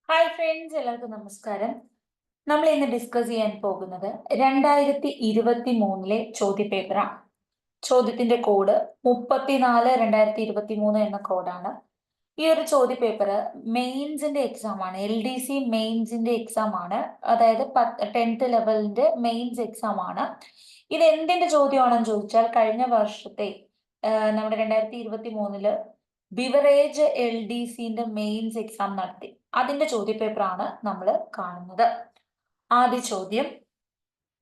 Hi friends, എല്ലാവർക്കും നമസ്കാരം. നമ്മൾ ഇന്ന് ഡിസ്കസ് ചെയ്യാൻ പോകുന്നത് 2023 ചോദ്യപേപ്പറാണ്. ചോദ്യത്തിന്റെ കോഡ് 34/2023 എന്ന കോഡാണ്. ഈ ഒരു ചോദ്യപേപ്പർ മെയിൻസിന്റെ എക്സാം ആണ്. LDC മെയിൻസിന്റെ എക്സാം ആണ്. അതായത് 10th ലെവലിന്റെ മെയിൻസ് എക്സാം ആണ്. ഇത് എന്തിന്റെ ചോദ്യമാണെന്ന് ചോദിച്ചാൽ കഴിഞ്ഞ വർഷത്തെ നമ്മുടെ 2023 ബിവറേജ് LDCന്റെ മെയിൻസ് എക്സാം നടത്തി. അതിന്റെ ചോദ്യപേപ്പറാണ് നമ്മൾ കാണുന്നത്. ആദ്യ ചോദ്യം: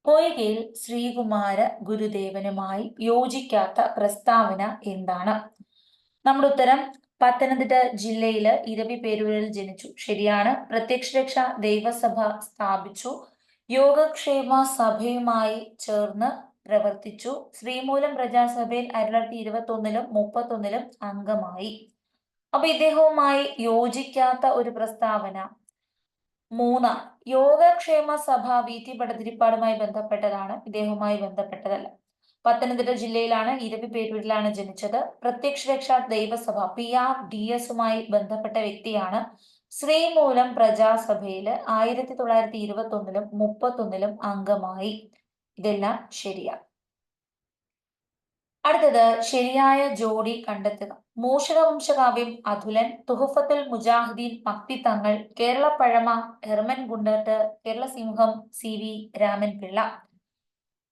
പൊയ്കയിൽ ശ്രീകുമാര ഗുരുദേവനുമായി യോജിക്കാത്ത പ്രസ്താവന എന്താണ്? നമ്മുടെ ഉത്തരം: പത്തനംതിട്ട ജില്ലയില് ഇരവിപേരൂരിൽ ജനിച്ചു. ശരിയാണ്. പ്രത്യക്ഷരക്ഷ ദൈവസഭ സ്ഥാപിച്ചു. യോഗക്ഷേമ സഭയുമായി ചേർന്ന് പ്രവർത്തിച്ചു. ശ്രീമൂലം പ്രജാസഭയിൽ 1921-ലും 1931-ലും അംഗമായി. അപ്പൊ ഇദ്ദേഹവുമായി യോജിക്കാത്ത ഒരു പ്രസ്താവന 3. യോഗക്ഷേമ സഭ VT ഭട്ടതിരിപ്പാടുമായി ബന്ധപ്പെട്ടതാണ്, ഇദ്ദേഹവുമായി ബന്ധപ്പെട്ടതല്ല. പത്തനംതിട്ട ജില്ലയിലാണ്, ഇരവിപേരൂരിലാണ് ജനിച്ചത്. പ്രത്യക്ഷരക്ഷാ ദൈവസഭ PRDSുമായി ബന്ധപ്പെട്ട വ്യക്തിയാണ്. ശ്രീമൂലം പ്രജാസഭയില് 1921-ലും 1931-ലും അംഗമായി. ഇതെല്ലാം ശരിയാണ്. അടുത്തത് ശരിയായ ജോഡി കണ്ടെത്തുക. മൂഷകവംശകാവ്യം അതുലൻ, തുഹഫത്തുൽ മുജാഹിദീൻ മക്തിത്തങ്ങൾ, കേരള പഴമ ഹെർമൻ ഗുണ്ടർട്ട്, കേരള സിംഹം CV രാമൻപിള്ള.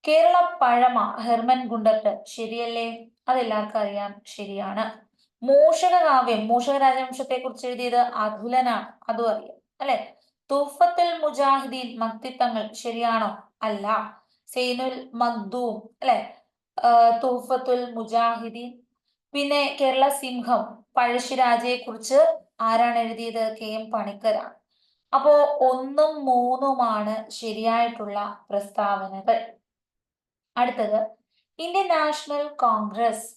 കേരള പഴമ ഹെർമൻ ഗുണ്ടർട്ട് ശരിയല്ലേ? അതെല്ലാവർക്കും അറിയാം, ശരിയാണ്. മൂഷകകാവ്യം, മൂഷക രാജവംശത്തെ കുറിച്ച് എഴുതിയത് അതുലനാണ്, അതും അറിയാം അല്ലെ. തുഹഫത്തുൽ മുജാഹിദീൻ മക്തിത്തങ്ങൾ ശരിയാണോ? അല്ല. സൈനുൽ മഖ്ദൂം അല്ലെ, തൂഫത്തുൽ മുജാഹിദീൻ. പിന്നെ കേരള സിംഹം പഴശ്ശിരാജയെ കുറിച്ച് ആരാണ് എഴുതിയത്? KM പണിക്കരാണ്. അപ്പോ 1ഉം 3ഉമാണ് ശരിയായിട്ടുള്ള പ്രസ്താവനകൾ. അടുത്തത് ഇന്ത്യൻ നാഷണൽ കോൺഗ്രസ്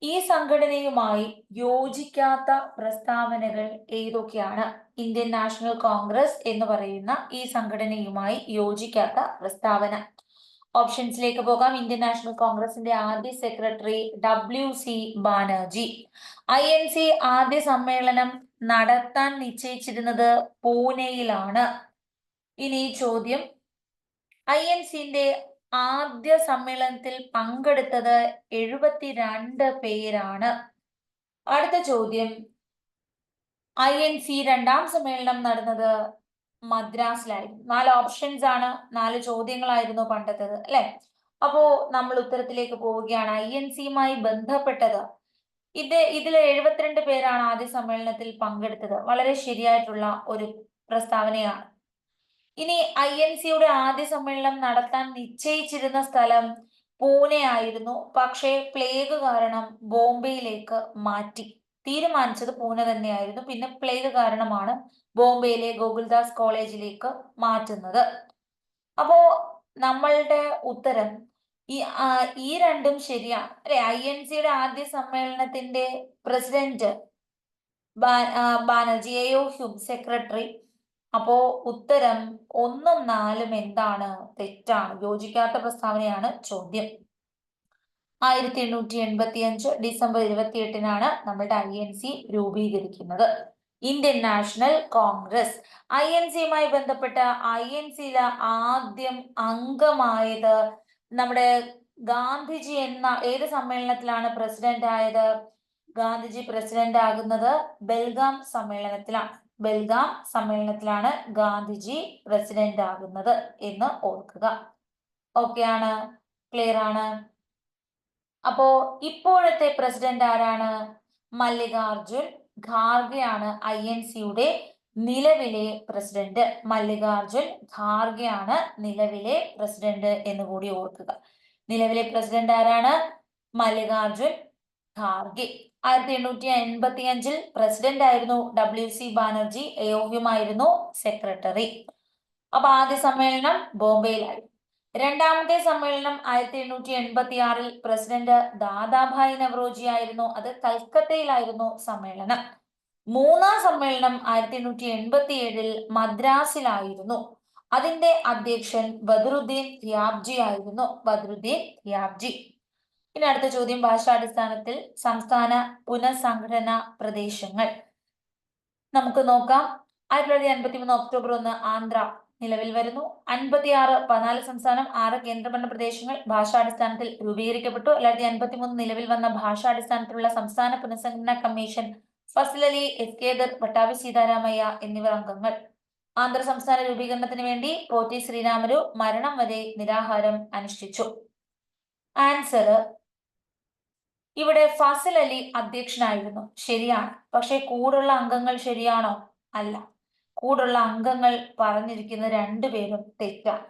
ഈ സംഘടനയുമായി യോജിക്കാത്ത പ്രസ്താവനകൾ ഏതൊക്കെയാണ്? ഇന്ത്യൻ നാഷണൽ കോൺഗ്രസ് എന്ന് പറയുന്ന ഈ സംഘടനയുമായി യോജിക്കാത്ത പ്രസ്താവന. ഓപ്ഷൻസിലേക്ക് പോകാം. ഇന്ത്യൻ നാഷണൽ കോൺഗ്രസിന്റെ ആദ്യ സെക്രട്ടറി WC ബാനർജി. INC ആദ്യ സമ്മേളനം നടത്താൻ നിശ്ചയിച്ചിരുന്നത് പൂനെയിലാണ്. ഇനി ചോദ്യം: INCന്റെ ആദ്യ സമ്മേളനത്തിൽ പങ്കെടുത്തത് 72 പേരാണ്. അടുത്ത ചോദ്യം: INC രണ്ടാം സമ്മേളനം നടന്നത് മദ്രാസിലായിരുന്നു. 4 ഓപ്ഷൻസ് ആണ്, 4 ചോദ്യങ്ങളായിരുന്നു പണ്ടത്തത് അല്ലെ. അപ്പോ നമ്മൾ ഉത്തരത്തിലേക്ക് പോവുകയാണ്. INCയുമായി ബന്ധപ്പെട്ടത് ഇതില് 72 പേരാണ് ആദ്യ സമ്മേളനത്തിൽ പങ്കെടുത്തത്. വളരെ ശരിയായിട്ടുള്ള ഒരു പ്രസ്താവനയാണ്. ഇനി INCയുടെ ആദ്യ സമ്മേളനം നടത്താൻ നിശ്ചയിച്ചിരുന്ന സ്ഥലം പൂനെ ആയിരുന്നു. പക്ഷേ പ്ലേഗ് കാരണം ബോംബെയിലേക്ക് മാറ്റി. തീരുമാനിച്ചത് പൂനെ തന്നെയായിരുന്നു. പിന്നെ പ്ലേഗ് കാരണമാണ് ബോംബെയിലെ ഗോകുൽദാസ് കോളേജിലേക്ക് മാറ്റുന്നത്. അപ്പോ നമ്മളുടെ ഉത്തരം ഈ രണ്ടും ശരിയാണ് അല്ലെ. INCയുടെ ആദ്യ സമ്മേളനത്തിന്റെ പ്രസിഡന്റ് ബാനർജി, AO സെക്രട്ടറി. അപ്പോ ഉത്തരം 1ഉം 4ഉം എന്താണ്? തെറ്റാണ്. യോജിക്കാത്ത പ്രസ്താവനയാണ് ചോദ്യം. 1885 ഡിസംബർ 28-നാണ് നമ്മളുടെ INC രൂപീകരിക്കുന്നത്. ഇന്ത്യൻ നാഷണൽ കോൺഗ്രസ് INCയുമായി ബന്ധപ്പെട്ട INCയിലെ ആദ്യം അംഗമായത് നമ്മുടെ ഗാന്ധിജി എന്ന ഏത് സമ്മേളനത്തിലാണ് പ്രസിഡന്റ് ആയത്? ഗാന്ധിജി പ്രസിഡന്റ് ആകുന്നത് ബെൽഗാം സമ്മേളനത്തിലാണ്. ബെൽഗാം സമ്മേളനത്തിലാണ് ഗാന്ധിജി പ്രസിഡന്റ് ആകുന്നത് എന്ന് ഓർക്കുക. ഓക്കെ ആണ്? ക്ലിയർ ആണ്? അപ്പോ ഇപ്പോഴത്തെ പ്രസിഡന്റ് ആരാണ്? മല്ലികാർജുൻ ഖാർഗെയാണ് INCയുടെ നിലവിലെ പ്രസിഡന്റ്. മല്ലികാർജുൻ ഖാർഗെയാണ് നിലവിലെ പ്രസിഡന്റ് എന്ന് കൂടി ഓർക്കുക. നിലവിലെ പ്രസിഡന്റ് ആരാണ്? മല്ലികാർജുൻ ഖാർഗെ. 1885 പ്രസിഡന്റ് ആയിരുന്നു WC ബാനർജി. AOയുമായിരുന്നു സെക്രട്ടറി. അപ്പൊ ആദ്യ സമ്മേളനം ബോംബെയിലായി. രണ്ടാമത്തെ സമ്മേളനം 1886 പ്രസിഡന്റ് ദാദാഭായ് നവറോജി ആയിരുന്നു. അത് കൽക്കത്തയിലായിരുന്നു സമ്മേളനം. മൂന്നാം സമ്മേളനം 1887 മദ്രാസിലായിരുന്നു. അതിന്റെ അധ്യക്ഷൻ ബദറുദ്ദീൻ ത്യാബ്ജി ആയിരുന്നു. ബദറുദ്ദീൻ ത്യാബ്ജി. ഇനി അടുത്ത ചോദ്യം: ഭാഷാടിസ്ഥാനത്തിൽ സംസ്ഥാന പുനഃസംഘടനാ പ്രദേശങ്ങൾ നമുക്ക് നോക്കാം. 1953 ഒക്ടോബർ 1 ആന്ധ്ര നിലവിൽ വരുന്നു. 56 14 സംസ്ഥാനം 6 കേന്ദ്രഭരണ പ്രദേശങ്ങൾ ഭാഷാടിസ്ഥാനത്തിൽ രൂപീകരിക്കപ്പെട്ടു. 1953 നിലവിൽ വന്ന ഭാഷാടിസ്ഥാനത്തിലുള്ള സംസ്ഥാന പുനഃസംഘടനാ കമ്മീഷൻ ഫസൽ അലി, എസ് പട്ടാഭി സീതാരാമയ്യ എന്നിവർ അംഗങ്ങൾ. ആന്ധ്ര സംസ്ഥാന രൂപീകരണത്തിന് വേണ്ടി പോറ്റി ശ്രീരാമലു മരണം വരെ നിരാഹാരം അനുഷ്ഠിച്ചു. ആൻസർ ഇവിടെ ഫസൽ അലി അധ്യക്ഷനായിരുന്നു, ശരിയാണ്. പക്ഷെ കൂടുള്ള അംഗങ്ങൾ ശരിയാണോ? അല്ല. കൂടുള്ള അംഗങ്ങൾ പറഞ്ഞിരിക്കുന്ന രണ്ടുപേരും തെറ്റാണ്.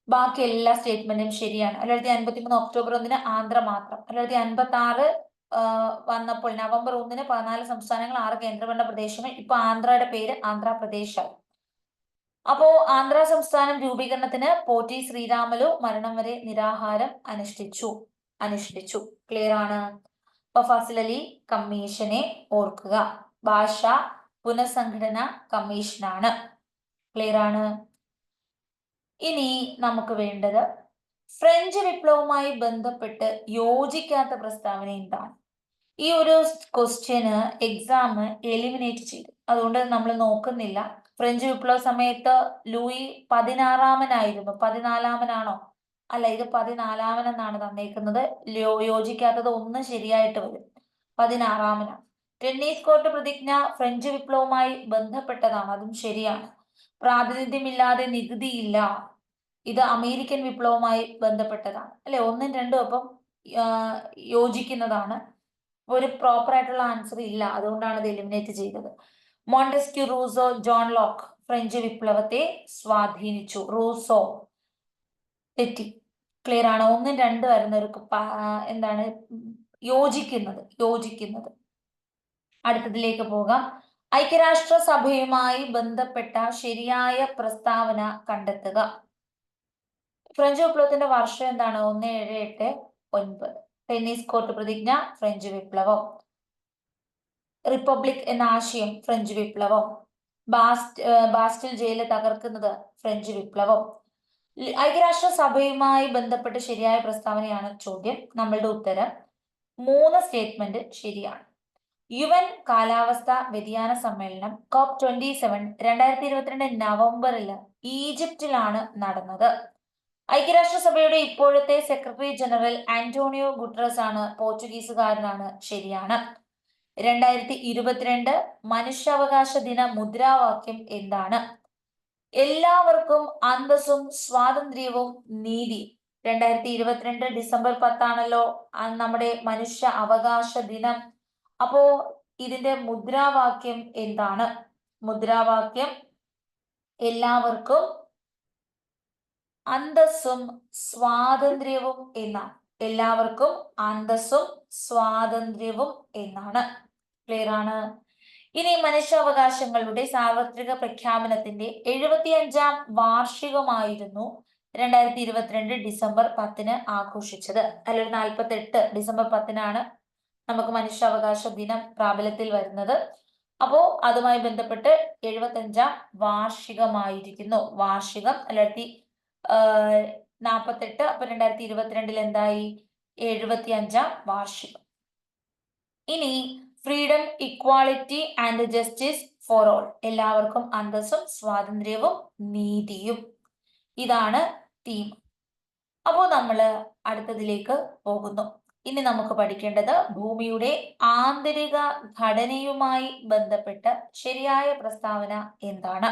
ബാക്കി എല്ലാ സ്റ്റേറ്റ്മെന്റും ശരിയാണ്. 1953 ഒക്ടോബർ 1 ആന്ധ്ര മാത്രം. 1956 വന്നപ്പോൾ നവംബർ 1 14 സംസ്ഥാനങ്ങൾ 6 കേന്ദ്രഭരണ പ്രദേശങ്ങൾ. ഇപ്പൊ ആന്ധ്രയുടെ പേര് ആന്ധ്രാപ്രദേശായി. അപ്പോ ആന്ധ്ര സംസ്ഥാനം രൂപീകരണത്തിന് പോറ്റി ശ്രീരാമലു മരണം വരെ നിരാഹാരം അനുഷ്ഠിച്ചു. ക്ലിയർ ആണ്. അപ്പൊ ഫസൽ അലി കമ്മീഷനെ ഓർക്കുക. ഭാഷ പുനഃസംഘടന കമ്മീഷനാണ്. ക്ലിയർ ആണ്. ഇനി നമുക്ക് വേണ്ടത് ഫ്രഞ്ച് വിപ്ലവവുമായി ബന്ധപ്പെട്ട് യോജിക്കാത്ത പ്രസ്താവന എന്താണ്? ഈ ഒരു ക്വസ്റ്റ്യന് എക്സാം എലിമിനേറ്റ് ചെയ്തു, അതുകൊണ്ട് നമ്മൾ നോക്കുന്നില്ല. ഫ്രഞ്ച് വിപ്ലവ സമയത്ത് ലൂയി 16-മനായിരുന്നു. 14-മനാണോ? അല്ല, ഇത് 14-മനെന്നാണ് തന്നേക്കുന്നത്. യോജിക്കാത്തത് ഒന്ന് ശരിയായിട്ട് വരും. 16-മനാണ്. ടെന്നീസ് കോർട്ട് പ്രതിജ്ഞ ഫ്രഞ്ച് വിപ്ലവവുമായി ബന്ധപ്പെട്ടതാണ്, അതും ശരിയാണ്. പ്രാതിനിധ്യമില്ലാതെ നികുതിയില്ല, ഇത് അമേരിക്കൻ വിപ്ലവവുമായി ബന്ധപ്പെട്ടതാണ് അല്ലെ. 1ഉം 2ഉം അപ്പം യോജിക്കുന്നതാണ്. ഒരു പ്രോപ്പർ ആയിട്ടുള്ള ആൻസർ ഇല്ല, അതുകൊണ്ടാണ് ഇത് എലിമിനേറ്റ് ചെയ്തത്. Montesquieu, Rousseau, John Locke French വിപ്ലവത്തെ സ്വാധീനിച്ചു. റൂസോ തെറ്റി. ക്ലിയർ ആണ്. 1ഉം 2ഉം വരുന്നവർക്ക് എന്താണ് യോജിക്കുന്നത്. അടുത്തതിലേക്ക് പോകാം. ഐക്യരാഷ്ട്രസഭയുമായി ബന്ധപ്പെട്ട ശരിയായ പ്രസ്താവന കണ്ടെത്തുക. ഫ്രഞ്ച് വിപ്ലവത്തിന്റെ വർഷം എന്താണ്? 1789. ടെന്നീസ് കോർട്ട് പ്രതിജ്ഞ ഫ്രഞ്ച് വിപ്ലവം. റിപ്പബ്ലിക് എന്ന ആശയം ഫ്രഞ്ച് വിപ്ലവം. ബാസ്റ്റിൽ ജയില് തകർക്കുന്നത് ഫ്രഞ്ച് വിപ്ലവം. ഐക്യരാഷ്ട്രസഭയുമായി ബന്ധപ്പെട്ട ശരിയായ പ്രസ്താവനയാണ് ചോദ്യം. നമ്മളുടെ ഉത്തരം 3 സ്റ്റേറ്റ്മെന്റ് ശരിയാണ്. UN കാലാവസ്ഥാ വ്യതിയാന സമ്മേളനം COP27 2022 നവംബറിൽ ഈജിപ്തിലാണ് നടന്നത്. ഐക്യരാഷ്ട്രസഭയുടെ ഇപ്പോഴത്തെ സെക്രട്ടറി ജനറൽ ആന്റോണിയോ ഗുട്ടറസ് ആണ്, പോർച്ചുഗീസുകാരനാണ്. ശരിയാണ്. 2022 മനുഷ്യാവകാശ ദിന മുദ്രാവാക്യം എന്താണ്? എല്ലാവർക്കും അന്തസ്സും സ്വാതന്ത്ര്യവും നീതി. 2022 ഡിസംബർ 10 നമ്മുടെ മനുഷ്യ അവകാശ ദിനം. അപ്പോ ഇതിന്റെ മുദ്രാവാക്യം എന്താണ്? മുദ്രാവാക്യം എല്ലാവർക്കും അന്തസ്സും സ്വാതന്ത്ര്യവും എന്നാണ്. എല്ലാവർക്കും അന്തസ്സും സ്വാതന്ത്ര്യവും എന്നാണ്. ക്ലിയർ ആണ്. ഇനി മനുഷ്യാവകാശങ്ങളുടെ സാർവത്രിക പ്രഖ്യാപനത്തിന്റെ 75-ാം വാർഷികമായിരുന്നു 2022 ഡിസംബർ 10 ആഘോഷിച്ചത്. അല്ലെങ്കിൽ 48 ഡിസംബർ 10 നമുക്ക് മനുഷ്യാവകാശ ദിനം പ്രാബല്യത്തിൽ വരുന്നത്. അപ്പോ അതുമായി ബന്ധപ്പെട്ട് 75-ാം വാർഷികമായിരിക്കുന്നു. വാർഷികം 1948. അപ്പൊ 2022 എന്തായി? 75-ാം വാർഷികം. ഇനി freedom, equality and justice for all. എല്ലാവർക്കും അന്തസ്സും സ്വാതന്ത്ര്യവും നീതിയും. ഇതാണ് തീം. അപ്പോൾ നമ്മൾ അടുത്തതിലേക്ക് പോകുന്നു. ഇനി നമുക്ക് പഠിക്കേണ്ടത് ഭൂമിയുടെ ആന്തരിക ഘടനയുമായി ബന്ധപ്പെട്ട് ശരിയായ പ്രസ്താവന എന്താണ്?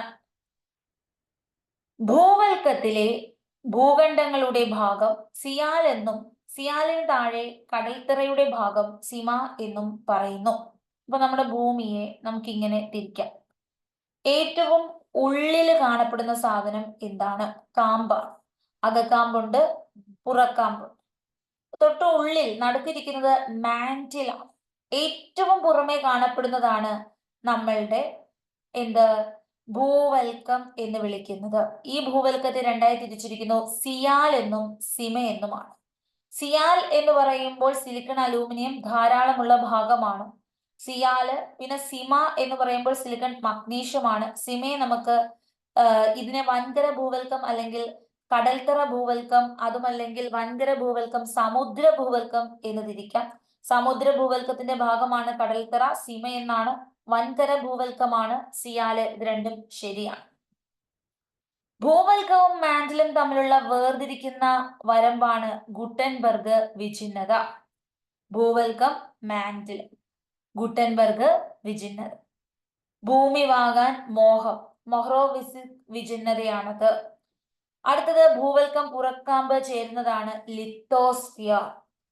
ഭൂവൽക്കത്തിലെ ഭൂഖണ്ഡങ്ങളുടെ ഭാഗം സിയാൽ എന്നും സിയാലിന് താഴെ കടൽത്തറയുടെ ഭാഗം സിമ എന്നും പറയുന്നു. അപ്പൊ നമ്മുടെ ഭൂമിയെ നമുക്ക് ഇങ്ങനെ തിരിക്കാം. ഏറ്റവും ഉള്ളിൽ കാണപ്പെടുന്ന സാധനം എന്താണ്? കാമ്പാണ്. അകക്കാമ്പുണ്ട്, പുറക്കാമ്പുണ്ട്. തൊട്ട് ഉള്ളിൽ നടുക്കിരിക്കുന്നത് മാന്റിലാണ്. ഏറ്റവും പുറമെ കാണപ്പെടുന്നതാണ് നമ്മളുടെ ഭൂവൽക്കം എന്ന് വിളിക്കുന്നത്. ഈ ഭൂവൽക്കത്തെ രണ്ടായി തിരിച്ചിരിക്കുന്നു. സിയാൽ എന്നും സിമ എന്നുമാണ്. സിയാൽ എന്ന് പറയുമ്പോൾ സിലിക്കൺ അലൂമിനിയം ധാരാളമുള്ള ഭാഗമാണ് സിയാല്. പിന്നെ സിമ എന്ന് പറയുമ്പോൾ സിലിക്കൺ മഗ്നീഷ്യമാണ്. സിമയെ നമുക്ക് ഇതിനെ വൻകര ഭൂവൽക്കം അല്ലെങ്കിൽ കടൽത്തറ ഭൂവൽക്കം, അതുമല്ലെങ്കിൽ വൻകര ഭൂവൽക്കം, സമുദ്ര ഭൂവൽക്കം എന്ന് തിരിക്കാം. സമുദ്ര ഭൂവൽക്കത്തിന്റെ ഭാഗമാണ് കടൽത്തറ. സിമ എന്നാണ് വൻകര ഭൂവൽക്കമാണ്. സിയാല്. ഇത് രണ്ടും ശരിയാണ്. ഭൂവൽക്കവും മാന്റിലും തമ്മിലുള്ള വേർതിരിക്കുന്ന വരമ്പാണ് ഗുട്ടൻബർഗ് വിഛിന്നത. ഭൂവൽക്കം, മാന്റിൽ, ഗുട്ടൻബർഗ് വിഛിന്നത. ഭൂമി വാകാൻ മോഹം, മൊഹ്റോവിസിക് വിഛിന്നതയാണത്. അടുത്തത് ഭൂവൽക്കം പുറക്കാമ്പ് ചേരുന്നതാണ് ലിത്തോസ്ഫിയർ.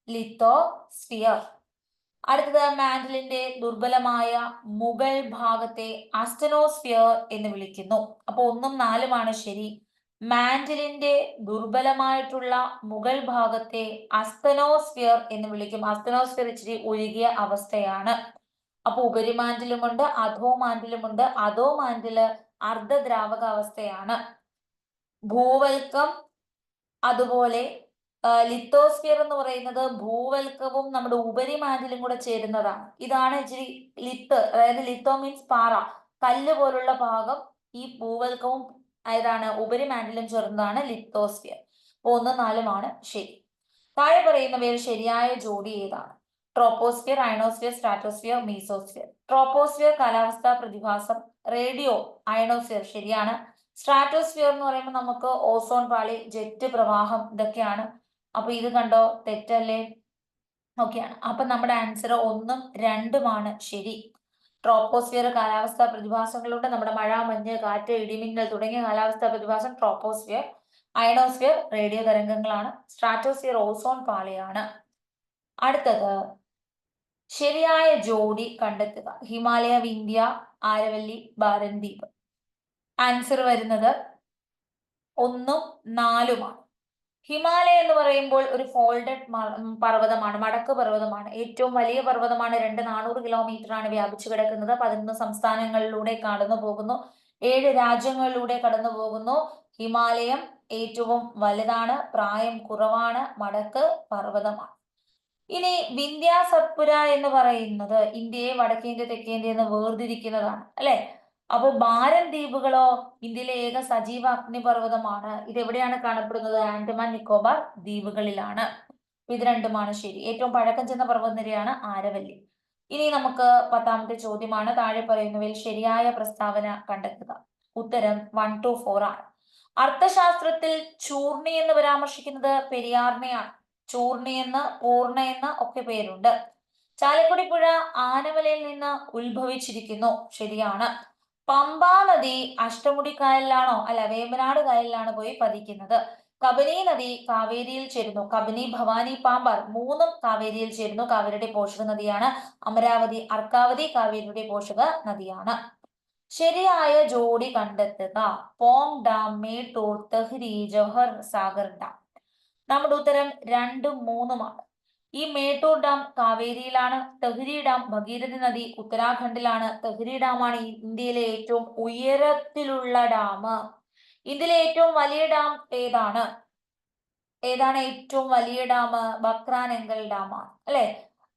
ലിത്തോസ്ഫിയർ. അടുത്തത് മാന്റിലിന്റെ ദുർബലമായ മുകൾ ഭാഗത്തെ അസ്റ്റനോസ്ഫിയർ എന്ന് വിളിക്കുന്നു. അപ്പൊ 1ഉം 4ഉമാണ് ശരി. മാന്റിലിന്റെ ദുർബലമായിട്ടുള്ള മുകൾ ഭാഗത്തെ അസ്തനോസ്ഫിയർ എന്ന് വിളിക്കും. അസ്തനോസ്ഫിയർ ഇച്ചിരി ഒഴുകിയ അവസ്ഥയാണ്. അപ്പൊ ഉപരിമാന്റിലുമുണ്ട്, അധോമാന്റിലുമുണ്ട്. അധോമാന്റില് അർദ്ധദ്രാവക അവസ്ഥയാണ്. ഭൂവൽക്കം അതുപോലെ ലിത്തോസ്ഫിയർ എന്ന് പറയുന്നത് ഭൂവൽക്കവും നമ്മുടെ ഉപരിമാന്റിലും കൂടെ ചേരുന്നതാണ്. ഇതാണ് ഇച്ചിരി ലിത്ത്, അതായത് ലിത്തോ മീൻസ് പാറ, കല്ല് പോലുള്ള ഭാഗം. ഈ ഭൂവൽക്കവും ഏതാണ് ഉപരിമാന്റിലും ചേർന്നതാണ് ലിത്തോസ്ഫിയർ. 1ഉം 4ഉമാണ് ശരി. താഴെ പറയുന്നവയിൽ ശരിയായ ജോഡി ഏതാണ്? Troposphere, ionosphere, stratosphere, mesosphere. Troposphere കാലാവസ്ഥാ പ്രതിഭാസം. റേഡിയോ അയണോസ്ഫിയർ ശരിയാണ്. സ്ട്രാറ്റോസ്ഫിയർ എന്ന് പറയുമ്പോൾ നമുക്ക് ഓസോൺ പാളി, ജെറ്റ് പ്രവാഹം ഇതൊക്കെയാണ്. അപ്പൊ ഇത് കണ്ടോ, തെറ്റല്ലേ? ഓക്കെയാണ്. അപ്പൊ നമ്മുടെ ആൻസർ 1ഉം 2ഉമാണ് ശരി. ട്രോപ്പോസ്ഫിയർ കാലാവസ്ഥാ പ്രതിഭാസങ്ങളുണ്ട്. നമ്മുടെ മഴ, മഞ്ഞ്, കാറ്റ്, ഇടിമിന്നൽ തുടങ്ങിയ കാലാവസ്ഥാ പ്രതിഭാസം ട്രോപ്പോസ്ഫിയർ. അയണോസ്ഫിയർ റേഡിയോ തരംഗങ്ങളാണ്. സ്ട്രാറ്റോസ്ഫിയർ ഓസോൺ പാളിയാണ്. അടുത്തത് ശരിയായ ജോഡി കണ്ടെത്തുക. ഹിമാലയ, വിന്ധ്യ, ആരവല്ലി, ബാരൻദ്വീപ്. ആൻസർ വരുന്നത് 1ഉം 4ഉമാണ്. ഹിമാലയ എന്ന് പറയുമ്പോൾ ഒരു ഫോൾഡഡ് പർവ്വതമാണ്, മടക്ക് പർവ്വതമാണ്. ഏറ്റവും വലിയ പർവ്വതമാണ്. 400 കിലോമീറ്റർ ആണ് വ്യാപിച്ചു കിടക്കുന്നത്. 11 സംസ്ഥാനങ്ങളിലൂടെ കടന്നു പോകുന്നു. 7 രാജ്യങ്ങളിലൂടെ കടന്നു പോകുന്നു. ഹിമാലയം ഏറ്റവും വലുതാണ്, പ്രായം കുറവാണ്, മടക്ക് പർവ്വതമാണ്. ഇനി വിന്ധ്യ സത്പുര എന്ന് പറയുന്നത് ഇന്ത്യയെ വടക്കേന്ത്യ തെക്കേന്ത്യ എന്ന് വേർതിരിക്കുന്നതാണ്, അല്ലെ? അപ്പൊ ബാരൻദ്വീപുകളോ ഇന്ത്യയിലെ ഏക സജീവ അഗ്നിപർവ്വതമാണ്. ഇത് എവിടെയാണ് കാണപ്പെടുന്നത്? ആൻഡമാൻ നിക്കോബാർ ദ്വീപുകളിലാണ്. ഇത് രണ്ടുമാണ് ശരി. ഏറ്റവും പഴക്കം ചെന്ന പർവ്വതനിരയാണ് ആരവല്ലി. ഇനി നമുക്ക് 10ാമത്തെ ചോദ്യമാണ്. താഴെ പറയുന്നവയിൽ ശരിയായ പ്രസ്താവന കണ്ടെത്തുക. ഉത്തരം 1 to 4 ആണ്. അർത്ഥശാസ്ത്രത്തിൽ ചൂർണി എന്ന് പരാമർശിക്കുന്നത് പെരിയാറിനെയാണ്. ചൂർണി എന്ന്, പൂർണ്ണ എന്ന് ഒക്കെ പേരുണ്ട്. ചാലക്കുടി പുഴ ആനമലയിൽ നിന്ന് ഉത്ഭവിച്ചിരിക്കുന്നു. ശരിയാണ്. പമ്പാ നദി അഷ്ടമുടി കായലിലാണോ? അല്ല, വേമ്പനാട് കായലിലാണ് പോയി പതിക്കുന്നത്. കബനി നദി കാവേരിയിൽ ചേരുന്നു. കബനി, ഭവാനി, പാമ്പാർ 3ഉം കാവേരിയിൽ ചേരുന്നു. കാവേരിയുടെ പോഷക നദിയാണ്. അമരാവതി, അർക്കാവതി കാവേരിയുടെ പോഷക നദിയാണ്. ശരിയായ ജോഡി കണ്ടെത്തുക. Pong dam, Mettur, Tehri, Jawahar Sagar dam. നമ്മുടെ ഉത്തരം 2ഉം 3ഉമാണ്. ഈ മേട്ടൂർ ഡാം കാവേരിയിലാണ്. തെഹ്രി ഡാം ഭഗീരഥി നദി ഉത്തരാഖണ്ഡിലാണ്. തെഹ്രി ഡാമാണ് ഇന്ത്യയിലെ ഏറ്റവും ഉയരത്തിലുള്ള ഡാം. ഇന്ത്യയിലെ ഏറ്റവും വലിയ ഡാം ഏതാണ്? ഏതാണ് ഏറ്റവും വലിയ ഡാം? ബക്രാനങ്കൽ ഡാമാണ്, അല്ലെ?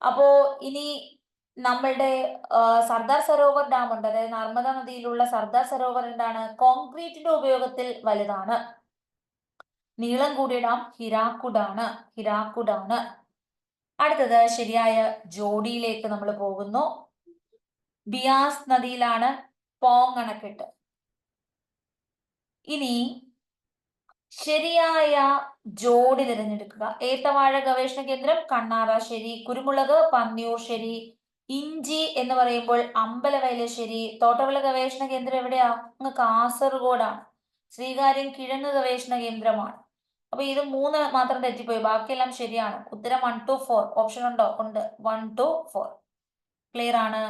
അപ്പോ ഇനി നമ്മളുടെ സർദാർ സരോവർ ഡാം ഉണ്ട്. അതായത് നർമ്മദ നദിയിലുള്ള സർദാർ സരോവർ എന്താണ്? കോൺക്രീറ്റിന്റെ ഉപയോഗത്തിൽ വലുതാണ്. നീളം കൂടിയ ഡാം ഹിരാക്കുഡാണ്. ഹിരാക്കുഡാണ്. അടുത്തത് ശരിയായ ജോഡിയിലേക്ക് നമ്മൾ പോകുന്നു. ബിയാസ് നദിയിലാണ് പോങ് അണക്കെട്ട്. ഇനി ശരിയായ ജോഡി തിരഞ്ഞെടുക്കുക. ഏത്തവാഴ ഗവേഷണ കേന്ദ്രം കണ്ണാറ ശരി. കുരുമുളക് പന്നിയൂർ ശരി. ഇഞ്ചി എന്ന് പറയുമ്പോൾ അമ്പലവയല് ശരി. തോട്ടവിള ഗവേഷണ കേന്ദ്രം എവിടെയാ? അങ്ങ് കാസർഗോഡാണ്. ശ്രീകാര്യം കിഴങ്ങ് ഗവേഷണ കേന്ദ്രമാണ്. അപ്പൊ ഇത് 3 മാത്രം തെറ്റിപ്പോയി, ബാക്കിയെല്ലാം ശരിയാണ്. ഉത്തരം 1 to 4. ഓപ്ഷൻ ഉണ്ടോ? ഉണ്ട്. 1 to 4. ക്ലിയർ ആണ്.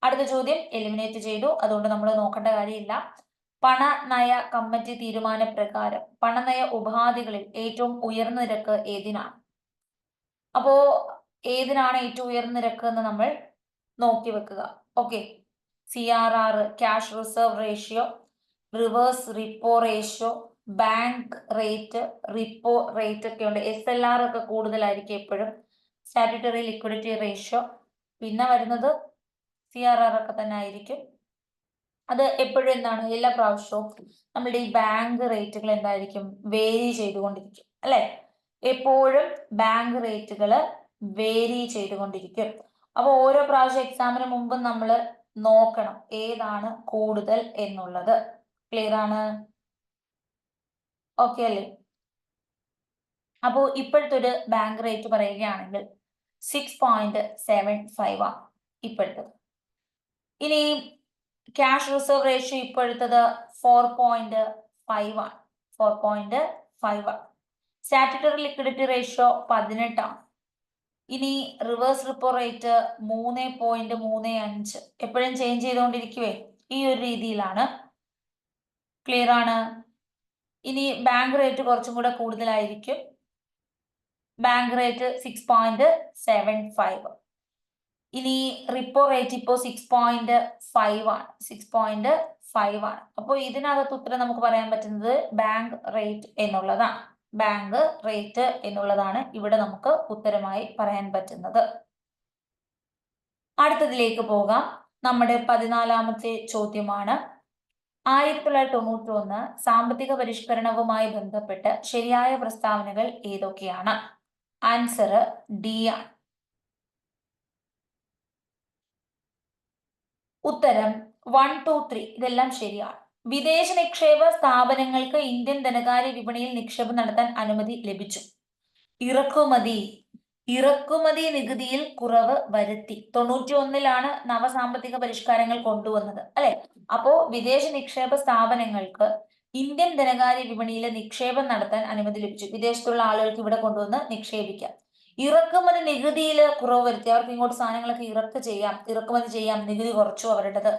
അടുത്ത ചോദ്യം എലിമിനേറ്റ് ചെയ്തു, അതുകൊണ്ട് നമ്മൾ നോക്കേണ്ട കാര്യമില്ല. പണനയ കമ്മിറ്റി തീരുമാനപ്രകാരം പണനയ ഉപാധികളിൽ ഏറ്റവും ഉയർന്ന നിരക്ക് ഏതിനാണ്? അപ്പോ ഏതിനാണ് ഏറ്റവും ഉയർന്ന നിരക്ക് എന്ന് നമ്മൾ നോക്കി വെക്കുക. Okay, CRR, cash reserve ratio, reverse repo ratio, bank rate, repo rate ഒക്കെ ഉണ്ട്. SLR ഒക്കെ കൂടുതലായിരിക്കും എപ്പോഴും. സ്റ്റാറ്റ്യൂട്ടറി ലിക്വിഡിറ്റി റേഷ്യോ, പിന്നെ വരുന്നത് CRR ഒക്കെ തന്നെ ആയിരിക്കും. അത് എപ്പോഴും എന്താണ്? എല്ലാ പ്രാവശ്യവും നമ്മുടെ ഈ ബാങ്ക് റേറ്റുകൾ എന്തായിരിക്കും? വേരി ചെയ്തുകൊണ്ടിരിക്കും, അല്ലെ? എപ്പോഴും ബാങ്ക് റേറ്റുകൾ വേരി ചെയ്തുകൊണ്ടിരിക്കും. അപ്പൊ ഓരോ പ്രാവശ്യം എക്സാമിന് മുമ്പ് നമ്മൾ നോക്കണം ഏതാണ് കൂടുതൽ എന്നുള്ളത്. ക്ലിയർ ആണ്? ഓക്കെ അല്ലേ? അപ്പോൾ ഇപ്പോഴത്തെ ഒരു ബാങ്ക് റേറ്റ് പറയുകയാണെങ്കിൽ 6.75 ആണ് ഇപ്പോഴത്തത്. ഇനി ക്യാഷ് റിസർവ് റേഷ്യോ ഇപ്പോഴത്തത് 4.5 ആണ്. 4.5 ആണ്. സ്റ്റാറ്റ്യൂട്ടറി ലിക്വിഡിറ്റി റേഷ്യോ 18 ആണ്. ഇനി റിവേഴ്സ് റിപ്പോ റേറ്റ് 3.35. എപ്പോഴും ചേഞ്ച് ചെയ്തുകൊണ്ടിരിക്കുവേ, ഈ ഒരു രീതിയിലാണ്. ക്ലിയർ ആണ്? ഇനി ബാങ്ക് റേറ്റ് കുറച്ചും കൂടെ കൂടുതലായിരിക്കും. Bank rate 6.75. ഇനി റിപ്പോ റേറ്റ് ഇപ്പോൾ 6.5 ആണ്. 6.5 ആണ്. അപ്പോൾ ഇതിനകത്ത് ഉത്തരം നമുക്ക് പറയാൻ പറ്റുന്നത് ബാങ്ക് റേറ്റ് എന്നുള്ളതാണ്. ബാങ്ക് റേറ്റ് എന്നുള്ളതാണ് ഇവിടെ നമുക്ക് ഉത്തരമായി പറയാൻ പറ്റുന്നത്. അടുത്തതിലേക്ക് പോകാം. നമ്മുടെ 14ാമത്തെ ചോദ്യമാണ്. 1991 സാമ്പത്തിക പരിഷ്കരണവുമായി ബന്ധപ്പെട്ട് ശരിയായ പ്രസ്താവനകൾ ഏതൊക്കെയാണ്? ആൻസർ ഡി ആണ്. ഉത്തരം 1, 2, 3 ഇതെല്ലാം ശരിയാണ്. വിദേശ നിക്ഷേപ സ്ഥാപനങ്ങൾക്ക് ഇന്ത്യൻ ധനകാര്യ വിപണിയിൽ നിക്ഷേപം നടത്താൻ അനുമതി ലഭിച്ചു. ഇറക്കുമതി നികുതിയിൽ കുറവ് വരുത്തി. 91 നവസാമ്പത്തിക പരിഷ്കാരങ്ങൾ കൊണ്ടുവന്നത് അല്ലെ. അപ്പോ വിദേശ നിക്ഷേപ സ്ഥാപനങ്ങൾക്ക് ഇന്ത്യൻ ധനകാര്യ വിപണിയിലെ നിക്ഷേപം നടത്താൻ അനുമതി ലഭിച്ചു. വിദേശത്തുള്ള ആളുകൾക്ക് ഇവിടെ കൊണ്ടുവന്ന് നിക്ഷേപിക്കാം. ഇറക്കുമതി നികുതിയിൽ കുറവ് വരുത്തി. അവർക്ക് ഇങ്ങോട്ട് സാധനങ്ങളൊക്കെ ഇറക്കുമതി ചെയ്യാം. നികുതി കുറച്ചു അവരുടേത്.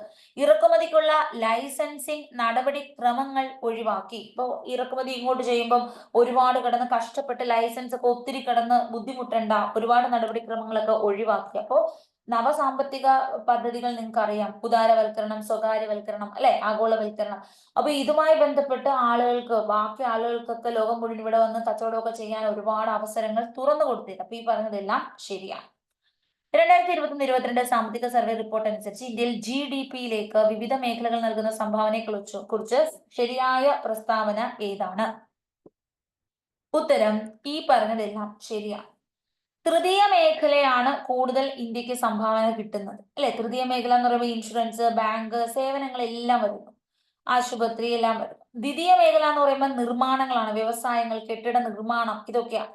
ഇറക്കുമതിക്കുള്ള ലൈസൻസിങ് നടപടിക്രമങ്ങൾ ഒഴിവാക്കി. ഇപ്പോൾ ഇറക്കുമതി ഇങ്ങോട്ട് ചെയ്യുമ്പോൾ ഒരുപാട് കിടന്ന് കഷ്ടപ്പെട്ട് ലൈസൻസ് ഒക്കെ ഒത്തിരി കിടന്ന് ബുദ്ധിമുട്ടേണ്ട ഒരുപാട് നടപടിക്രമങ്ങളൊക്കെ ഒഴിവാക്കി. അപ്പോൾ നവസാമ്പത്തിക പദ്ധതികൾ നിങ്ങൾക്ക് അറിയാം. ഉദാരവൽക്കരണം, സ്വകാര്യവൽക്കരണം അല്ലെ, ആഗോളവൽക്കരണം. അപ്പൊ ഇതുമായി ബന്ധപ്പെട്ട് ബാക്കി ആളുകൾക്കൊക്കെ ലോകം മുഴുവൻ ഇവിടെ വന്ന് കച്ചവടമൊക്കെ ചെയ്യാൻ ഒരുപാട് അവസരങ്ങൾ തുറന്നു കൊടുത്തില്ല. അപ്പൊ ഈ പറഞ്ഞതെല്ലാം ശരിയാണ്. 2021-22 സാമ്പത്തിക സർവേ റിപ്പോർട്ട് അനുസരിച്ച് ഇന്ത്യയിൽ GDP-യിലേക്ക് വിവിധ മേഖലകൾ നൽകുന്ന സംഭാവനയെ കുറിച്ച് ശരിയായ പ്രസ്താവന ഏതാണ്? ഉത്തരം ഈ പറഞ്ഞതെല്ലാം ശരിയാണ്. തൃതീയ മേഖലയാണ് കൂടുതൽ ഇന്ത്യക്ക് സംഭാവന കിട്ടുന്നത് അല്ലെ. തൃതീയ മേഖല എന്ന് പറയുമ്പോൾ ഇൻഷുറൻസ്, ബാങ്ക് സേവനങ്ങൾ എല്ലാം വരുന്നു, ആശുപത്രി എല്ലാം വരുന്നു. ദ്വിതീയ മേഖല എന്ന് പറയുമ്പോൾ നിർമ്മാണങ്ങളാണ്, വ്യവസായങ്ങൾ, കെട്ടിട നിർമ്മാണം, ഇതൊക്കെയാണ്.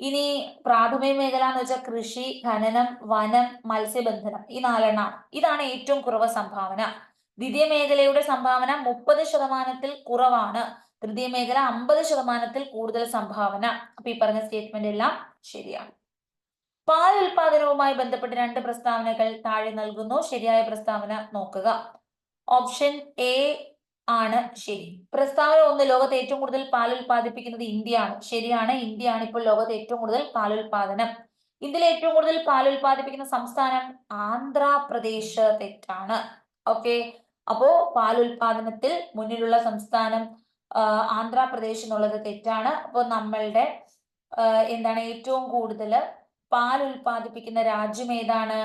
ഇനി പ്രാഥമിക മേഖല എന്ന് വെച്ചാൽ കൃഷി, ഖനനം, വനം, മത്സ്യബന്ധനം, ഈ 4 ഇതാണ് ഏറ്റവും കുറവ് സംഭാവന. ദ്വിതീയ മേഖലയുടെ സംഭാവന 30% കുറവാണ്. തൃതീയ മേഖല 50% കൂടുതൽ സംഭാവന. അപ്പൊ ഈ പറഞ്ഞ സ്റ്റേറ്റ്മെന്റ് എല്ലാം ശരിയാണ്. പാൽ ഉൽപാദനവുമായി ബന്ധപ്പെട്ട് 2 പ്രസ്താവനകൾ താഴെ നൽകുന്നു. ശരിയായ പ്രസ്താവന നോക്കുക. ഓപ്ഷൻ എ ആണ് ശരി. പ്രസ്താവന 1, ലോകത്ത് ഏറ്റവും കൂടുതൽ പാൽ ഉൽപ്പാദിപ്പിക്കുന്നത് ഇന്ത്യയാണ്. ശരിയാണ്. ഇന്ത്യയാണ് ഇപ്പോൾ ലോകത്ത് ഏറ്റവും കൂടുതൽ പാൽ ഉൽപാദനം. ഇന്ത്യയിലെ ഏറ്റവും കൂടുതൽ പാൽ ഉൽപ്പാദിപ്പിക്കുന്ന സംസ്ഥാനം ആന്ധ്രാപ്രദേശ്. തെറ്റാണ്. ഓക്കെ. അപ്പോ പാൽ ഉൽപാദനത്തിൽ മുന്നിലുള്ള സംസ്ഥാനം ആന്ധ്രാപ്രദേശ് എന്നുള്ളത് തെറ്റാണ്. അപ്പോൾ നമ്മളുടെ എന്താണ് ഏറ്റവും കൂടുതൽ പാൽ ഉൽപ്പാദിപ്പിക്കുന്ന രാജ്യം ഏതാണ്?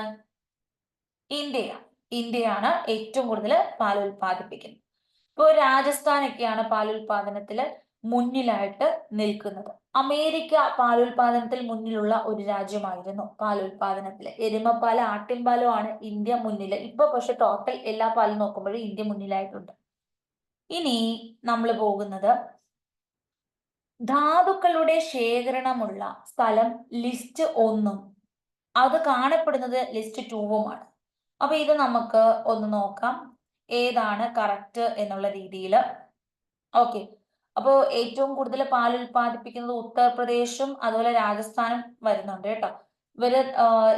ഇന്ത്യയാണ് ഏറ്റവും കൂടുതൽ പാൽ ഉൽപ്പാദിപ്പിക്കുന്നത്. ഇപ്പോൾ രാജസ്ഥാനൊക്കെയാണ് പാൽ ഉൽപാദനത്തിൽ മുന്നിലായിട്ട് നിൽക്കുന്നത്. അമേരിക്ക പാൽ ഉൽപാദനത്തിൽ മുന്നിലുള്ള ഒരു രാജ്യമായിരുന്നു. പാൽ ഉൽപാദനത്തിൽ എരുമപ്പാൽ, ആട്ടിൻപാലും ആണ് ഇന്ത്യ മുന്നിൽ. ഇപ്പൊ പക്ഷെ ടോട്ടൽ എല്ലാ പാലും നോക്കുമ്പോഴും ഇന്ത്യ മുന്നിലായിട്ടുണ്ട്. ഇനി നമ്മൾ പോകുന്നത് ധാതുക്കളുടെ ശേഖരണമുള്ള സ്ഥലം ലിസ്റ്റ് 1 അത് കാണപ്പെടുന്നത് ലിസ്റ്റ് 2 അപ്പൊ ഇത് നമുക്ക് ഒന്ന് നോക്കാം ഏതാണ് കറക്റ്റ് എന്നുള്ള രീതിയിൽ. ഓക്കെ. അപ്പോൾ ഏറ്റവും കൂടുതൽ പാൽ ഉൽപ്പാദിപ്പിക്കുന്നത് ഉത്തർപ്രദേശും അതുപോലെ രാജസ്ഥാനും വരുന്നുണ്ട് കേട്ടോ. ഇവര്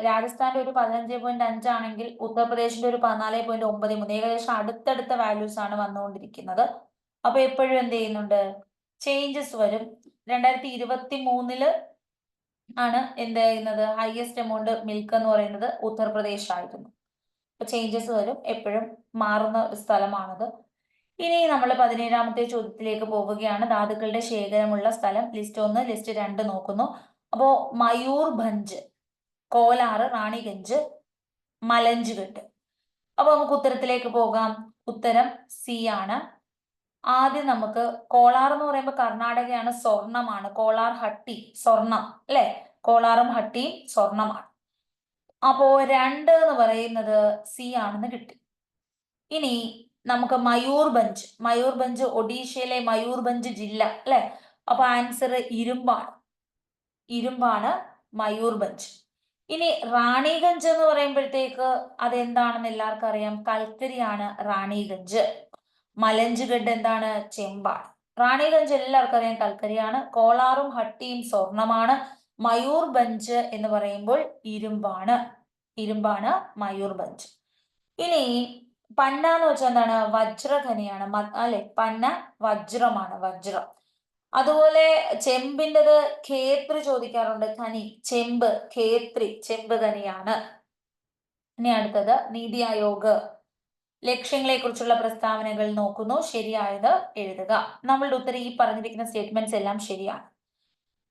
രാജസ്ഥാന്റെ ഒരു 15.5 ആണെങ്കിൽ ഉത്തർപ്രദേശിന്റെ ഒരു 14.93, ഏകദേശം അടുത്തടുത്ത വാല്യൂസ് ആണ് വന്നുകൊണ്ടിരിക്കുന്നത്. അപ്പൊ എപ്പോഴും എന്ത് ചെയ്യുന്നുണ്ട്, ചേഞ്ചസ് വരും. 2023 ആണ് എന്ത് ചെയ്യുന്നത്, ഹയസ്റ്റ് എമൗണ്ട് മിൽക്ക് എന്ന് പറയുന്നത് ഉത്തർപ്രദേശ് ആയിരുന്നു. അപ്പൊ ചേഞ്ചസ് വരും, എപ്പോഴും മാറുന്ന ഒരു സ്ഥലമാണത്. ഇനി നമ്മൾ 17ാമത്തെ ചോദ്യത്തിലേക്ക് പോവുകയാണ്. ധാതുക്കളുടെ ശേഖരമുള്ള സ്ഥലം ലിസ്റ്റ് 1 ലിസ്റ്റ് 2 നോക്കുന്നു. അപ്പോ മയൂർഭഞ്ച്, കോലാർ, റാണിഗഞ്ച്, മലഞ്ച്ഘട്ട്. അപ്പൊ നമുക്ക് ഉത്തരത്തിലേക്ക് പോകാം. ഉത്തരം സി ആണ്. ആദ്യം നമുക്ക് കോളാർ എന്ന് പറയുമ്പോൾ കർണാടകയാണ്, സ്വർണമാണ്. കോളാർ ഹട്ടി സ്വർണം അല്ലെ. കോളാറും ഹട്ടിയും സ്വർണമാണ്. അപ്പോ 2 എന്ന് പറയുന്നത് സി ആണെന്ന് കിട്ടി. ഇനി നമുക്ക് മയൂർഭഞ്ച് ഒഡീഷയിലെ മയൂർഭഞ്ച് ജില്ല അല്ലെ. അപ്പൊ ആൻസർ ഇരുമ്പാണ് മയൂർഭഞ്ച്. ഇനി റാണിഗഞ്ച് എന്ന് പറയുമ്പോഴത്തേക്ക് അതെന്താണെന്ന് എല്ലാവർക്കും അറിയാം, കൽക്കരിയാണ് റാണിഗഞ്ച്. മലഞ്ച്ഗഡ് എന്താണ്, ചെമ്പാണ്. റാണിഗഞ്ച് എല്ലാവർക്കും അറിയാം കൽക്കരിയാണ്. കോളാറും ഹട്ടിയും സ്വർണമാണ്. മയൂർഭഞ്ച് എന്ന് പറയുമ്പോൾ ഇരുമ്പാണ് മയൂർഭഞ്ച്. ഇനി പന്ന എന്ന് വെച്ചാൽ എന്താണ്, വജ്രഖനിയാണ് അല്ലെ. പന്ന വജ്രം. അതുപോലെ ചെമ്പിൻ്റെത് ഖേത്രി ചോദിക്കാറുണ്ട്, ഖനി ചെമ്പ്, ചെമ്പ് ഖനിയാണ്. ഇനി അടുത്തത് നീതി ആയോഗ് ലക്ഷ്യങ്ങളെ കുറിച്ചുള്ള പ്രസ്താവനകൾ നോക്കുന്നു, ശരിയായത് എഴുതുക. നമ്മളുടെ ഉത്തരം ഈ പറഞ്ഞിരിക്കുന്ന സ്റ്റേറ്റ്മെന്റ്സ് എല്ലാം ശരിയാണ്.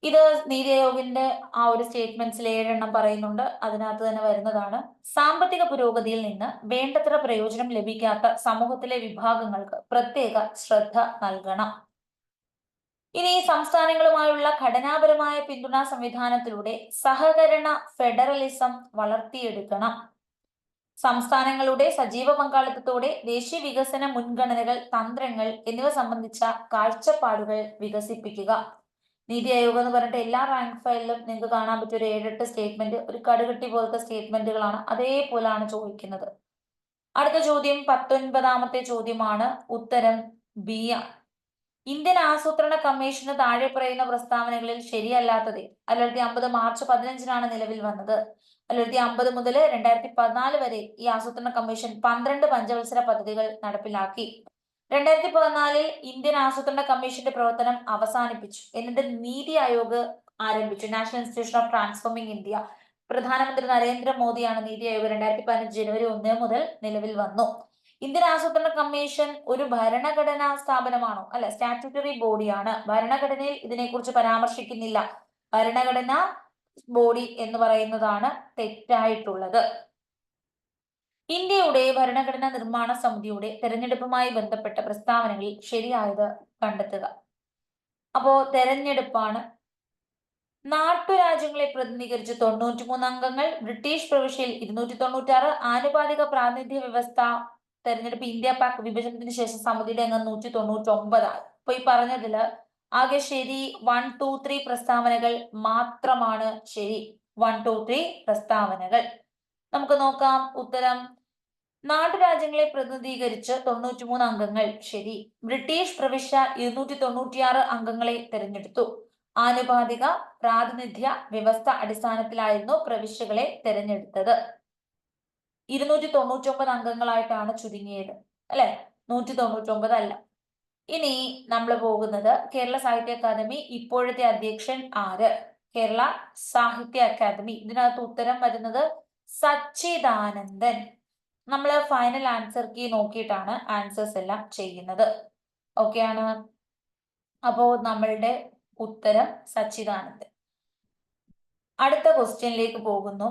ഇത് നീതി ആയോഗിന്റെ ആ ഒരു സ്റ്റേറ്റ്മെന്റ്സിൽ 7 എണ്ണം പറയുന്നുണ്ട്, അതിനകത്ത് തന്നെ വരുന്നതാണ്. സാമ്പത്തിക പുരോഗതിയിൽ നിന്ന് വേണ്ടത്ര പ്രയോജനം ലഭിക്കാത്ത സമൂഹത്തിലെ വിഭാഗങ്ങൾക്ക് പ്രത്യേക ശ്രദ്ധ നൽകണം. ഇനി സംസ്ഥാനങ്ങളുമായുള്ള ഘടനാപരമായ പിന്തുണാ സംവിധാനത്തിലൂടെ സഹകരണ ഫെഡറലിസം വളർത്തിയെടുക്കണം. സംസ്ഥാനങ്ങളുടെ സജീവ പങ്കാളിത്തത്തോടെ ദേശീയ വികസന മുൻഗണനകൾ, തന്ത്രങ്ങൾ എന്നിവ സംബന്ധിച്ച കാഴ്ചപ്പാടുകൾ വികസിപ്പിക്കുക. നീതി ആയോഗ് എന്ന് പറഞ്ഞിട്ട് എല്ലാ റാങ്ക് ഫയലിലും നിങ്ങൾക്ക് കാണാൻ പറ്റിയ ഒരു 7-8 സ്റ്റേറ്റ്മെന്റ്, ഒരു കടുകട്ടി പോലത്തെ സ്റ്റേറ്റ്മെന്റുകളാണ്, അതേപോലാണ് ചോദിക്കുന്നത്. അടുത്ത ചോദ്യം 19ാമത്തെ ചോദ്യമാണ്. ഉത്തരം ബി ആണ്. ഇന്ത്യൻ ആസൂത്രണ കമ്മീഷന് താഴെ പറയുന്ന പ്രസ്താവനകളിൽ ശരിയല്ലാത്തത്. 1950 മാർച്ച് 15-നാണ് നിലവിൽ വന്നത്. 1950 മുതൽ 2014 വരെ ഈ ആസൂത്രണ കമ്മീഷൻ 12 പഞ്ചവത്സര പദ്ധതികൾ നടപ്പിലാക്കി. 2014 ഇന്ത്യൻ ആസൂത്രണ കമ്മീഷന്റെ പ്രവർത്തനം അവസാനിപ്പിച്ചു. എന്നിട്ട് നീതി ആയോഗ് ആരംഭിച്ചു, national institution of transforming India. പ്രധാനമന്ത്രി നരേന്ദ്രമോദിയാണ് നീതി ആയോഗ് 2015 ജനുവരി 1 മുതൽ നിലവിൽ വന്നു. ഇന്ത്യൻ ആസൂത്രണ കമ്മീഷൻ ഒരു ഭരണഘടനാ സ്ഥാപനമാണോ? അല്ല, സ്റ്റാറ്റ്യൂട്ടറി ബോഡിയാണ്. ഭരണഘടനയിൽ ഇതിനെക്കുറിച്ച് പരാമർശിക്കുന്നില്ല. ഭരണഘടനാ ബോഡി എന്ന് പറയുന്നതാണ് തെറ്റായിട്ടുള്ളത്. ഇന്ത്യയുടെ ഭരണഘടനാ നിർമ്മാണ സമിതിയുടെ തെരഞ്ഞെടുപ്പുമായി ബന്ധപ്പെട്ട പ്രസ്താവനകളിൽ ശരിയായത് കണ്ടെത്തുക. അപ്പോ തെരഞ്ഞെടുപ്പാണ്. നാട്ടുരാജ്യങ്ങളെ പ്രതിനിധീകരിച്ച് 93 അംഗങ്ങൾ, ബ്രിട്ടീഷ് പ്രവിശ്യയിൽ 296, ആനുപാതിക പ്രാതിനിധ്യ വ്യവസ്ഥ തെരഞ്ഞെടുപ്പ് ഇന്ത്യ പാക് വിഭജനത്തിന് ശേഷം സമിതിയുടെ അംഗം 199 ആണ്. അപ്പൊ ഈ പറഞ്ഞതില് ആകെ ശരി 1, 2, 3 പ്രസ്താവനകൾ മാത്രമാണ് ശരി. 1, 2, 3 പ്രസ്താവനകൾ. നമുക്ക് നോക്കാം ഉത്തരം. നാട്ടുരാജ്യങ്ങളെ പ്രതിനിധീകരിച്ച് 93 അംഗങ്ങൾ ശരി. ബ്രിട്ടീഷ് പ്രവിശ്യ 296 അംഗങ്ങളെ തെരഞ്ഞെടുത്തു. ആനുപാതിക പ്രാതിനിധ്യ വ്യവസ്ഥ അടിസ്ഥാനത്തിലായിരുന്നു പ്രവിശ്യകളെ തെരഞ്ഞെടുത്തത്. 299 അംഗങ്ങളായിട്ടാണ് ചുരുങ്ങിയത് അല്ലെ, 199 അല്ല. ഇനി നമ്മൾ പോകുന്നത് കേരള സാഹിത്യ അക്കാദമി ഇപ്പോഴത്തെ അധ്യക്ഷൻ ആര്? കേരള സാഹിത്യ അക്കാദമി. ഇതിനകത്ത് ഉത്തരം വരുന്നത് സച്ചിദാനന്ദൻ. നമ്മൾ ഫൈനൽ ആൻസർ കീ നോക്കിയിട്ടാണ് ആൻസേഴ്സ് എല്ലാം ചെയ്യുന്നത്. ഓക്കെ ആണ്. അപ്പോ നമ്മളുടെ ഉത്തരം സച്ചിദാനന്ദൻ. അടുത്ത ക്വസ്റ്റ്യനിലേക്ക് പോകുന്നു.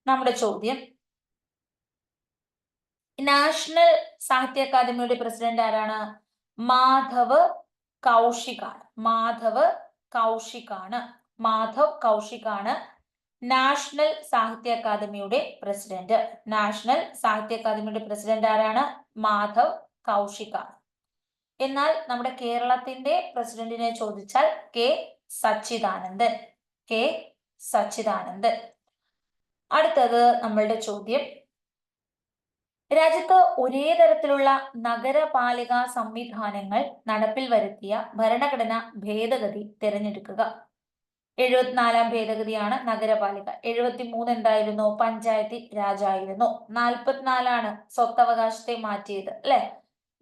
നമ്മുടെ ചോദ്യം, നാഷണൽ സാഹിത്യ അക്കാദമിയുടെ പ്രസിഡന്റ് ആരാണ്? മാധവ് കൗശികാണ്. മാധവ് കൗശികാണ് നാഷണൽ സാഹിത്യ അക്കാദമിയുടെ പ്രസിഡന്റ്. നാഷണൽ സാഹിത്യ അക്കാദമിയുടെ പ്രസിഡന്റ് ആരാണ്? മാധവ് കൗശികാണ്. എന്നാൽ നമ്മുടെ കേരളത്തിന്റെ പ്രസിഡന്റിനെ ചോദിച്ചാൽ കെ സച്ചിദാനന്ദൻ. അടുത്തത് നമ്മളുടെ ചോദ്യം, രാജ്യത്ത് ഒരേ തരത്തിലുള്ള നഗരപാലിക സംവിധാനങ്ങൾ നടപ്പിൽ വരുത്തിയ ഭരണഘടനാ ഭേദഗതി തിരഞ്ഞെടുക്കുക. 74-ാം ഭേദഗതിയാണ് നഗരപാലിക. 73 എന്തായിരുന്നു? പഞ്ചായത്തി രാജായിരുന്നു. 44-ആണ് സ്വത്തവകാശത്തെ മാറ്റിയത് അല്ലെ.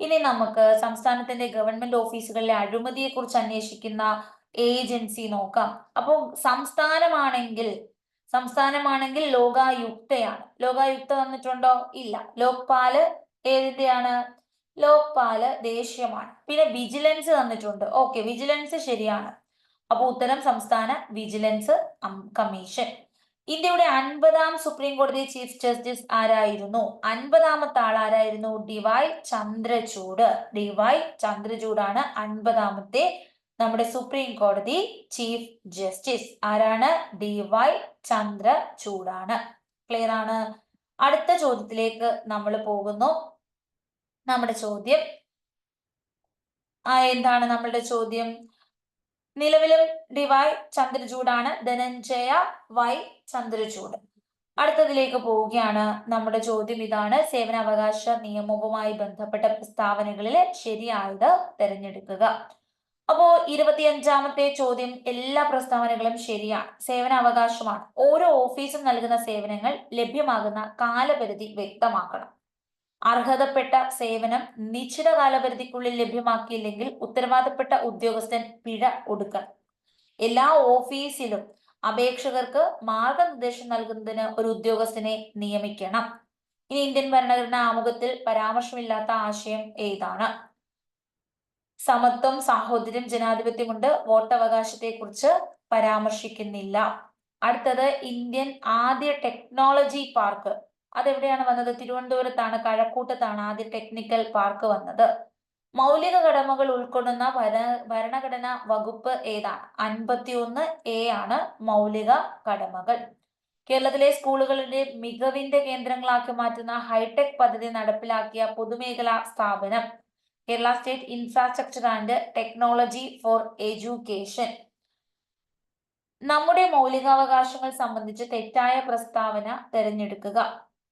ഇനി നമുക്ക് സംസ്ഥാനത്തിന്റെ ഗവൺമെന്റ് ഓഫീസുകളിലെ അഴിമതിയെ കുറിച്ച് അന്വേഷിക്കുന്ന ഏജൻസി നോക്കാം. അപ്പോൾ സംസ്ഥാനമാണെങ്കിൽ ലോകായുക്തയാണ്. ലോകായുക്ത വന്നിട്ടുണ്ടോ? ഇല്ല. ലോക്പാല് ഏതിന്റെയാണ്? ലോക്പാല് ദേശീയമാണ്. പിന്നെ വിജിലൻസ് തന്നിട്ടുണ്ട്. ഓക്കെ, വിജിലൻസ് ശരിയാണ്. അപ്പൊ ഉത്തരം സംസ്ഥാന വിജിലൻസ് കമ്മീഷൻ. ഇന്ത്യയുടെ 50-ാം സുപ്രീം കോടതി ചീഫ് ജസ്റ്റിസ് ആരായിരുന്നു? 50-ാമത്തെ ആൾ ആരായിരുന്നു? DY ചന്ദ്രചൂഡ്. DY ചന്ദ്രചൂഡാണ് 50-ാമത്തെ നമ്മുടെ സുപ്രീം കോടതി ചീഫ് ജസ്റ്റിസ് ആരാണ്? DY ചന്ദ്രചൂഡാണ്. ക്ലിയർ ആണ്. അടുത്ത ചോദ്യത്തിലേക്ക് നമ്മൾ പോകുന്നു. നമ്മുടെ ചോദ്യം എന്താണ്? നമ്മളുടെ ചോദ്യം നിലവിലും DY ചന്ദ്രചൂഡാണ്, ധനഞ്ജയ Y ചന്ദ്രചൂഡ്. അടുത്തതിലേക്ക് പോവുകയാണ്. നമ്മുടെ ചോദ്യം ഇതാണ്: സേവനാവകാശ നിയമവുമായി ബന്ധപ്പെട്ട പ്രസ്താവനകളിൽ ശരിയായത് തിരഞ്ഞെടുക്കുക. അപ്പോ 25ാമത്തെ ചോദ്യം, എല്ലാ പ്രസ്താവനകളും ശരിയാണ്. സേവനാവകാശമാണ്. ഓരോ ഓഫീസും നൽകുന്ന സേവനങ്ങൾ ലഭ്യമാകുന്ന കാലപരിധി വ്യക്തമാക്കണം. അർഹതപ്പെട്ട സേവനം നിശ്ചിത കാലപരിധിക്കുള്ളിൽ ലഭ്യമാക്കിയില്ലെങ്കിൽ ഉത്തരവാദപ്പെട്ട ഉദ്യോഗസ്ഥൻ പിഴ ഒടുക്കണം. എല്ലാ ഓഫീസിലും അപേക്ഷകർക്ക് മാർഗനിർദ്ദേശം നൽകുന്നതിന് ഒരു ഉദ്യോഗസ്ഥനെ നിയമിക്കണം. ഇനി ഇന്ത്യൻ ഭരണഘടനാ ആമുഖത്തിൽ പരാമർശമില്ലാത്ത ആശയം ഏതാണ്? സമത്വം, സാഹോദര്യം, ജനാധിപത്യമുണ്ട്. വോട്ടവകാശത്തെ കുറിച്ച് പരാമർശിക്കുന്നില്ല. അടുത്തത് ഇന്ത്യൻ ആദ്യ ടെക്നോളജി പാർക്ക് അതെവിടെയാണ് വന്നത്? തിരുവനന്തപുരത്താണ്, കഴക്കൂട്ടത്താണ് ആദ്യ ടെക്നിക്കൽ പാർക്ക് വന്നത്. മൗലിക കടമകൾ ഉൾക്കൊള്ളുന്ന ഭരണഘടനാ വകുപ്പ് ഏതാണ്? 51A ആണ് മൗലിക കടമകൾ. കേരളത്തിലെ സ്കൂളുകളുടെ മികവിന്റെ കേന്ദ്രങ്ങളാക്കി മാറ്റുന്ന ഹൈടെക് പദ്ധതി നടപ്പിലാക്കിയ പൊതുമേഖലാ സ്ഥാപനം Kerala state infrastructure and technology for education. നമ്മുടെ മൗലികാവകാശങ്ങൾ സംബന്ധിച്ച് തെറ്റായ പ്രസ്താവന തിരഞ്ഞെടുക്കുക.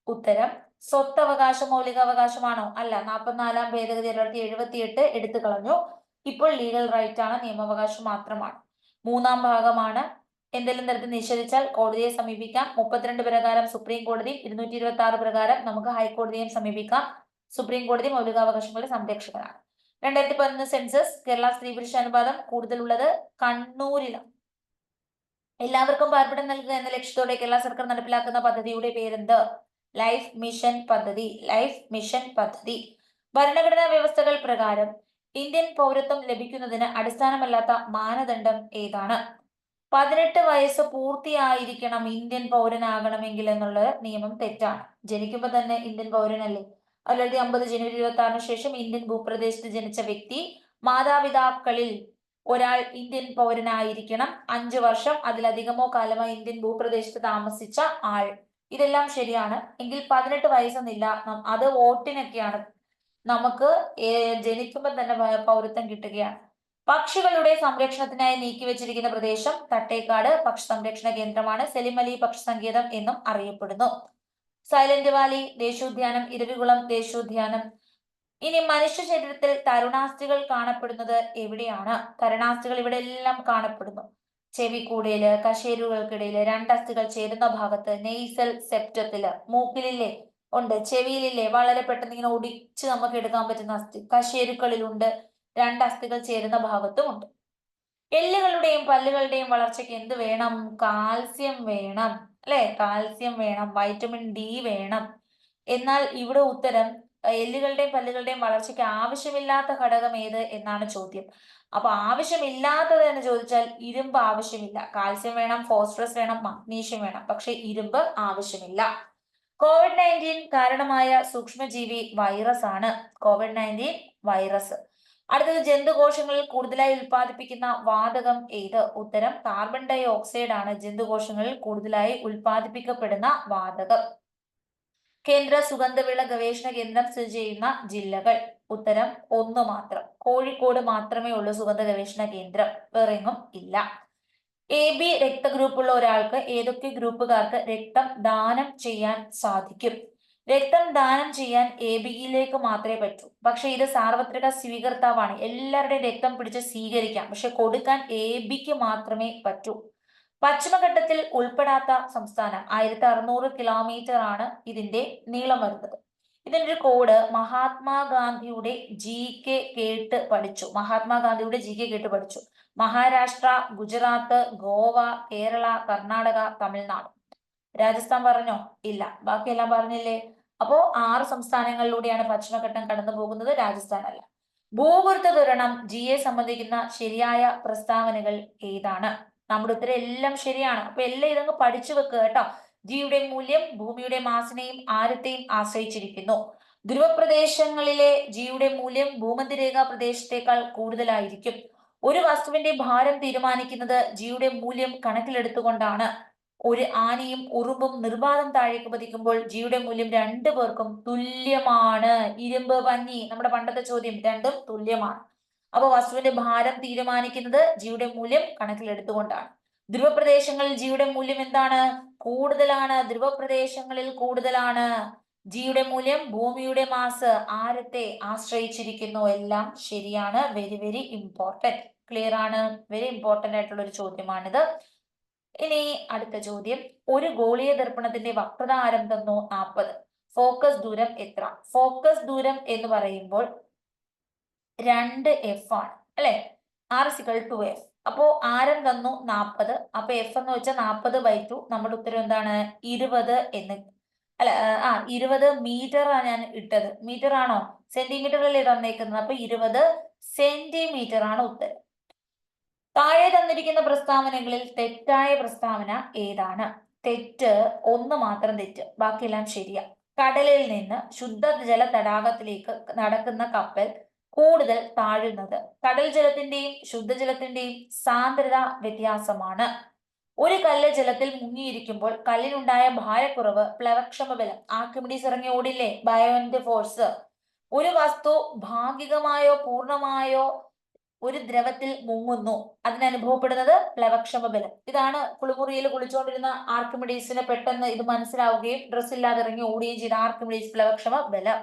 ഉത്തരം സ്വത്തവകാശ മൗലികാവകാശമാണോ? അല്ല. 44ാം ഭേദഗതി 1978 എടുത്തു കളഞ്ഞു. ഇപ്പോൾ ലീഗൽ റൈറ്റ് ആണ്, നിയമവകാശം മാത്രമാണ്. 3ാം ഭാഗമാണ്. എന്തെങ്കിലും തരത്തിൽ നിഷേധിച്ചാൽ കോടതിയെ സമീപിക്കാം. 32 പ്രകാരം സുപ്രീം കോടതി, 226 പ്രകാരം നമുക്ക് ഹൈക്കോടതിയെയും സമീപിക്കാം. സുപ്രീം കോടതി മൗലികാവകാശങ്ങളുടെ സംരക്ഷകനാണ്. 2011 സെൻസസ് കേരള സ്ത്രീ പുരുഷ അനുപാതം കൂടുതലുള്ളത് കണ്ണൂരിലാണ്. എല്ലാവർക്കും പാർപ്പിടം നൽകുക എന്ന ലക്ഷ്യത്തോടെ കേരള സർക്കാർ നടപ്പിലാക്കുന്ന പദ്ധതിയുടെ പേരെന്ത്? ലൈഫ് മിഷൻ പദ്ധതി. ലൈഫ് മിഷൻ പദ്ധതി. ഭരണഘടനാ വ്യവസ്ഥകൾ പ്രകാരം ഇന്ത്യൻ പൗരത്വം ലഭിക്കുന്നതിന് അടിസ്ഥാനമല്ലാത്ത മാനദണ്ഡം ഏതാണ്? 18 വയസ്സ് പൂർത്തിയായിരിക്കണം ഇന്ത്യൻ പൗരനാകണമെങ്കിൽ എന്നുള്ള നിയമം തെറ്റാണ്. ജനിക്കുമ്പോൾ തന്നെ ഇന്ത്യൻ പൗരനല്ലേ? 1950 ജനുവരി 26 ശേഷം ഇന്ത്യൻ ഭൂപ്രദേശത്ത് ജനിച്ച വ്യക്തി മാതാപിതാക്കളിൽ ഒരാൾ ഇന്ത്യൻ പൗരനായിരിക്കണം. 5 വർഷം അതിലധികമോ കാലമായി ഇന്ത്യൻ ഭൂപ്രദേശത്ത് താമസിച്ച ആൾ. ഇതെല്ലാം ശരിയാണ്. എങ്കിൽ 18 വയസ്സെന്നില്ല. അത് വോട്ടിനൊക്കെയാണ്. നമുക്ക് ജനിക്കുമ്പോൾ തന്നെ പൗരത്വം കിട്ടുകയാണ്. പക്ഷികളുടെ സംരക്ഷണത്തിനായി നീക്കിവെച്ചിരിക്കുന്ന പ്രദേശം തട്ടേക്കാട് പക്ഷി സംരക്ഷണ കേന്ദ്രമാണ്. സെലിം അലി പക്ഷി സങ്കേതം എന്നും അറിയപ്പെടുന്നു. സൈലന്റ് വാലി ദേശീയോദ്യാനം, ഇരവികുളം ദേശീയോദ്യാനം. ഇനി മനുഷ്യ ശരീരത്തിൽ തരുണാസ്ഥികൾ കാണപ്പെടുന്നത് എവിടെയാണ്? തരുണാസ്ഥികൾ ഇവിടെ എല്ലാം കാണപ്പെടുന്നു. ചെവിക്കൂടയില്, കശേരുകൾക്കിടയില്, 2 അസ്ഥികൾ ചേരുന്ന ഭാഗത്ത്, നെയ്സൽ സെപ്റ്റത്തില്, മൂക്കിലില്ലേ ഉണ്ട്, ചെവിയിലില്ലേ വളരെ പെട്ടെന്ന് ഇങ്ങനെ ഒടിച്ച് നമുക്ക് എടുക്കാൻ പറ്റുന്ന അസ്ഥി, കശേരുക്കളിലുണ്ട്, 2 അസ്ഥികൾ ചേരുന്ന ഭാഗത്തും ഉണ്ട്. എല്ലുകളുടെയും പല്ലുകളുടെയും വളർച്ചയ്ക്ക് എന്ത് വേണം? കാൽസ്യം വേണം, അല്ലെ? കാൽസ്യം വേണം, വൈറ്റമിൻ ഡി വേണം. എന്നാൽ ഇവിടെ ഉത്തരം എല്ലുകളുടെയും പല്ലുകളുടെയും വളർച്ചയ്ക്ക് ആവശ്യമില്ലാത്ത ഘടകം ഏത് എന്നാണ് ചോദ്യം. അപ്പൊ ആവശ്യമില്ലാത്തത് എന്ന് ചോദിച്ചാൽ ഇരുമ്പ് ആവശ്യമില്ല. കാൽസ്യം വേണം, ഫോസ്ഫറസ് വേണം, മഗ്നീഷ്യം വേണം, പക്ഷെ ഇരുമ്പ് ആവശ്യമില്ല. COVID-19 കാരണമായ സൂക്ഷ്മജീവി വൈറസ് ആണ്. COVID-19 virus. അടുത്തത് ജന്തുകോശങ്ങളിൽ കൂടുതലായി ഉൽപ്പാദിപ്പിക്കുന്ന വാതകം ഏത്? ഉത്തരം കാർബൺ ഡൈ ഓക്സൈഡ് ആണ് ജന്തുകോശങ്ങളിൽ കൂടുതലായി ഉൽപ്പാദിപ്പിക്കപ്പെടുന്ന വാതകം. കേന്ദ്ര സുഗന്ധവിള ഗവേഷണ കേന്ദ്രം സ്ഥിതി ചെയ്യുന്ന ജില്ലകൾ. ഉത്തരം 1 മാത്രം. കോഴിക്കോട് മാത്രമേ ഉള്ളൂ സുഗന്ധ ഗവേഷണ കേന്ദ്രം, വേറെങ്ങും ഇല്ല. AB രക്തഗ്രൂപ്പുള്ള ഒരാൾക്ക് ഏതൊക്കെ ഗ്രൂപ്പുകാർക്ക് രക്തം ദാനം ചെയ്യാൻ സാധിക്കും? രക്തം ദാനം ചെയ്യാൻ ABയിലേക്ക് മാത്രമേ പറ്റൂ. പക്ഷെ ഇത് സാർവത്രിക സ്വീകർത്താവാണ്. എല്ലാവരുടെയും രക്തം പിടിച്ച് സ്വീകരിക്കാം, പക്ഷെ കൊടുക്കാൻ ABക്ക് മാത്രമേ പറ്റൂ. പശ്ചിമഘട്ടത്തിൽ ഉൾപ്പെടാത്ത സംസ്ഥാനം. 1600 കിലോമീറ്റർ ആണ് ഇതിന്റെ നീളം വരുന്നത്. ഇതിന്റെ ഒരു കോഡ് മഹാത്മാഗാന്ധിയുടെ GK കേട്ട് പഠിച്ചു. മഹാത്മാഗാന്ധിയുടെ GK കേട്ട് പഠിച്ചു. മഹാരാഷ്ട്ര, ഗുജറാത്ത്, ഗോവ, കേരള, കർണാടക, തമിഴ്നാട്. രാജസ്ഥാൻ പറഞ്ഞോ? ഇല്ല. ബാക്കിയെല്ലാം പറഞ്ഞില്ലേ? അപ്പോ 6 സംസ്ഥാനങ്ങളിലൂടെയാണ് പശ്ചിമഘട്ടം കടന്നു പോകുന്നത്, രാജസ്ഥാൻ അല്ല. ഭൂഗർഭ ത്വരണം Gയെ സംബന്ധിക്കുന്ന ശരിയായ പ്രസ്താവനകൾ ഏതാണ്? നമ്മുടെ ഉത്തരം എല്ലാം ശരിയാണ്. അപ്പൊ എല്ലാം ഇതങ്ങ് പഠിച്ചു വെക്കുക കേട്ടോ. ജിയുടെ മൂല്യം ഭൂമിയുടെ മാസിനെയും ആരത്തെയും ആശ്രയിച്ചിരിക്കുന്നു. ധ്രുവപ്രദേശങ്ങളിലെ ജിയുടെ മൂല്യം ഭൂമധ്യരേഖാ പ്രദേശത്തേക്കാൾ കൂടുതലായിരിക്കും. ഒരു വസ്തുവിന്റെ ഭാരം തീരുമാനിക്കുന്നത് ജിയുടെ മൂല്യം കണക്കിലെടുത്തുകൊണ്ടാണ്. ഒരു ആനയും ഉറുമ്പും നിർബാധം താഴേക്ക് പതിക്കുമ്പോൾ ജിയുടെ മൂല്യം രണ്ടു പേർക്കും തുല്യമാണ്. ഇരുമ്പ് പഞ്ഞി, നമ്മുടെ പണ്ടത്തെ ചോദ്യം, രണ്ടും തുല്യമാണ്. അപ്പൊ വസ്തുവിന്റെ ഭാരം തീരുമാനിക്കുന്നത് ജിയുടെ മൂല്യം കണക്കിലെടുത്തുകൊണ്ടാണ്. ധ്രുവപ്രദേശങ്ങളിൽ ജിയുടെ മൂല്യം എന്താണ്? കൂടുതലാണ്. ധ്രുവപ്രദേശങ്ങളിൽ കൂടുതലാണ്. ജിയുടെ മൂല്യം ഭൂമിയുടെ മാസ്, ആരത്തെ ആശ്രയിച്ചിരിക്കുന്നു. എല്ലാം ശരിയാണ്. Very very important. ക്ലിയർ ആണ്. വെരി ഇമ്പോർട്ടന്റ് ആയിട്ടുള്ള ഒരു ചോദ്യമാണിത്. ഇനി അടുത്ത ചോദ്യം, ഒരു ഗോളീയ ദർപ്പണത്തിന്റെ വക്രത ആരം തന്നു 40. ഫോക്കസ് ദൂരം എത്ര? ഫോക്കസ് ദൂരം എന്ന് പറയുമ്പോൾ 2f ആണ് അല്ലെ. r=f. അപ്പോ ആരം തന്നു 40. അപ്പൊ f എന്ന് വെച്ചാൽ 40/2. നമ്മുടെ ഉത്തരം എന്താണ്? 20 എന്ന്. അല്ല 20 മീറ്റർ ആണ് ഞാൻ ഇട്ടത്. മീറ്റർ ആണോ? സെന്റിമീറ്ററിലല്ലേ തന്നേക്കുന്നത്. അപ്പൊ 20 സെന്റിമീറ്റർ ആണ് ഉത്തരം. താഴെ തന്നിരിക്കുന്ന പ്രസ്താവനകളിൽ തെറ്റായ പ്രസ്താവന ഏതാണ്? തെറ്റ്, ഒന്ന് മാത്രം തെറ്റ്, ബാക്കിയെല്ലാം ശരിയാ. കടലിൽ നിന്ന് ശുദ്ധജല തടാകത്തിലേക്ക് നടക്കുന്ന കപ്പൽ കൂടുതൽ താഴുന്നത് കടൽ ജലത്തിന്റെയും ശുദ്ധജലത്തിന്റെയും സാന്ദ്രത വ്യത്യാസമാണ്. ഒരു കല്ല് ജലത്തിൽ മുങ്ങിയിരിക്കുമ്പോൾ കല്ലിനുണ്ടായ ഭാരക്കുറവ് പ്ലവക്ഷമ ബലം. ആർക്കിമിഡീസ് ഇറങ്ങി ഓടില്ലേ, ബയോന്റ് ഫോഴ്സ്. ഒരു വസ്തു ഭാഗികമായോ പൂർണ്ണമായോ ഒരു ദ്രവത്തിൽ മുങ്ങുന്നു, അതിനനുഭവപ്പെടുന്നത് പ്ലവക്ഷമ ബലം. ഇതാണ് കുളിമുറിയിൽ കുളിച്ചുകൊണ്ടിരുന്ന ആർക്കിമിഡീസിന് പെട്ടെന്ന് ഇത് മനസ്സിലാവുകയും ഡ്രസ് ഇല്ലാതെ ഇറങ്ങി ഓടുകയും ചെയ്ത ആർക്കിമിഡീസ് പ്ലവക്ഷമ ബലം.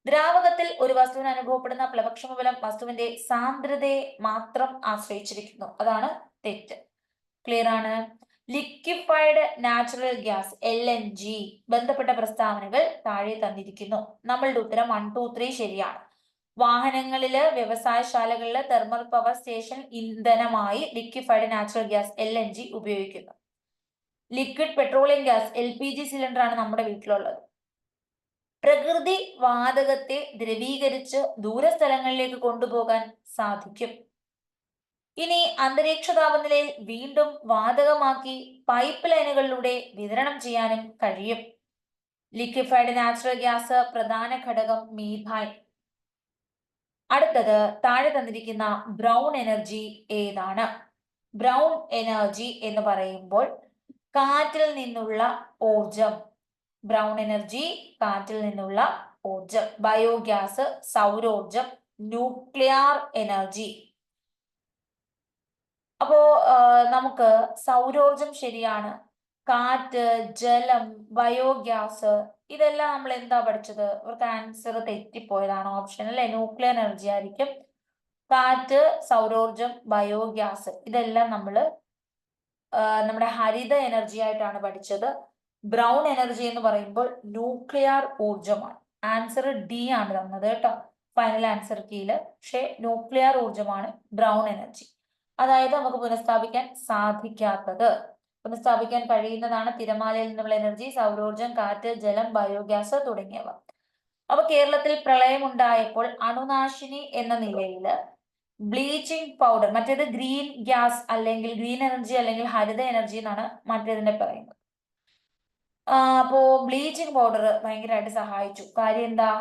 ദ്രാവകത്തിൽ ഒരു വസ്തുവിന് അനുഭവപ്പെടുന്ന പ്ലവക്ഷമ ബലം വസ്തുവിന്റെ സാന്ദ്രതയെ മാത്രം ആശ്രയിച്ചിരിക്കുന്നു. അതാണ് തെറ്റ്. ക്ലിയർ ആണ്. ലിക്വിഫൈഡ് നാച്ചുറൽ ഗ്യാസ് LNG ബന്ധപ്പെട്ട പ്രസ്താവനകൾ താഴെ തന്നിരിക്കുന്നു. നമ്മളുടെ ഉത്തരം 1, 2, 3 ശരിയാണ്. വാഹനങ്ങളില്, വ്യവസായശാലകളില്, തെർമൽ പവർ സ്റ്റേഷൻ ഇന്ധനമായി ലിക്വിഫൈഡ് നാച്ചുറൽ ഗ്യാസ് LNG ഉപയോഗിക്കുന്നു. Liquid petroleum gas LPG cylinder ആണ് നമ്മുടെ വീട്ടിലുള്ളത്. പ്രകൃതി വാതകത്തെ ദ്രവീകരിച്ച് ദൂരസ്ഥലങ്ങളിലേക്ക് കൊണ്ടുപോകാൻ സാധിക്കും. ഇനി അന്തരീക്ഷ താപനിലയിൽ വീണ്ടും വാതകമാക്കി പൈപ്പ് ലൈനുകളിലൂടെ വിതരണം ചെയ്യാനും കഴിയും. ലിക്വിഫൈഡ് നാച്ചുറൽ ഗ്യാസ് പ്രധാന ഘടകം മീഥൈൻ. അടുത്തത്, താഴെ തന്നിരിക്കുന്ന ബ്രൗൺ എനർജി ഏതാണ്? ബ്രൗൺ എനർജി എന്ന് പറയുമ്പോൾ കാറ്റിൽ നിന്നുള്ള ഊർജം. ബ്രൗൺ എനർജി കാറ്റിൽ നിന്നുള്ള ഊർജം. ബയോഗ്യാസ്, സൗരോർജം, ന്യൂക്ലിയർ എനർജി. അപ്പോ നമുക്ക് സൗരോർജം ശരിയാണ്. കാറ്റ്, ജലം, ബയോഗ്യാസ്, ഇതെല്ലാം നമ്മൾ എന്താ പഠിച്ചത്? ഇവർക്ക് ആൻസർ തെറ്റിപ്പോയതാണ് ഓപ്ഷൻ അല്ലെ. ന്യൂക്ലിയർ എനർജി ആയിരിക്കും. കാറ്റ്, സൗരോർജം, ബയോഗ്യാസ് ഇതെല്ലാം നമ്മൾ നമ്മുടെ ഹരിത എനർജി ആയിട്ടാണ് പഠിച്ചത്. ബ്രൗൺ എനർജി എന്ന് പറയുമ്പോൾ ന്യൂക്ലിയർ ഊർജമാണ്. ആൻസർ D ആണ് തന്നത് കേട്ടോ, ഫൈനൽ ആൻസർ കീയില്. പക്ഷെ ന്യൂക്ലിയർ ഊർജമാണ് ബ്രൗൺ എനർജി. അതായത് നമുക്ക് പുനഃസ്ഥാപിക്കാൻ സാധിക്കാത്തത്. പുനഃസ്ഥാപിക്കാൻ കഴിയുന്നതാണ് തിരമാലയിൽ നിന്നുള്ള എനർജി, സൗരോർജം, കാറ്റ്, ജലം, ബയോഗ്യാസ് തുടങ്ങിയവ. അപ്പൊ കേരളത്തിൽ പ്രളയം ഉണ്ടായപ്പോൾ അണുനാശിനി എന്ന നിലയിൽ ബ്ലീച്ചിങ് പൗഡർ, മറ്റേത് ഗ്രീൻ ഗ്യാസ് അല്ലെങ്കിൽ ഗ്രീൻ എനർജി അല്ലെങ്കിൽ ഹരിത എനർജി എന്നാണ് മറ്റേതിനെ പറയുന്നത്. അപ്പോ ബ്ലീച്ചിങ് പൗഡർ ഭയങ്കരമായിട്ട് സഹായിച്ചു. കാര്യം എന്താ?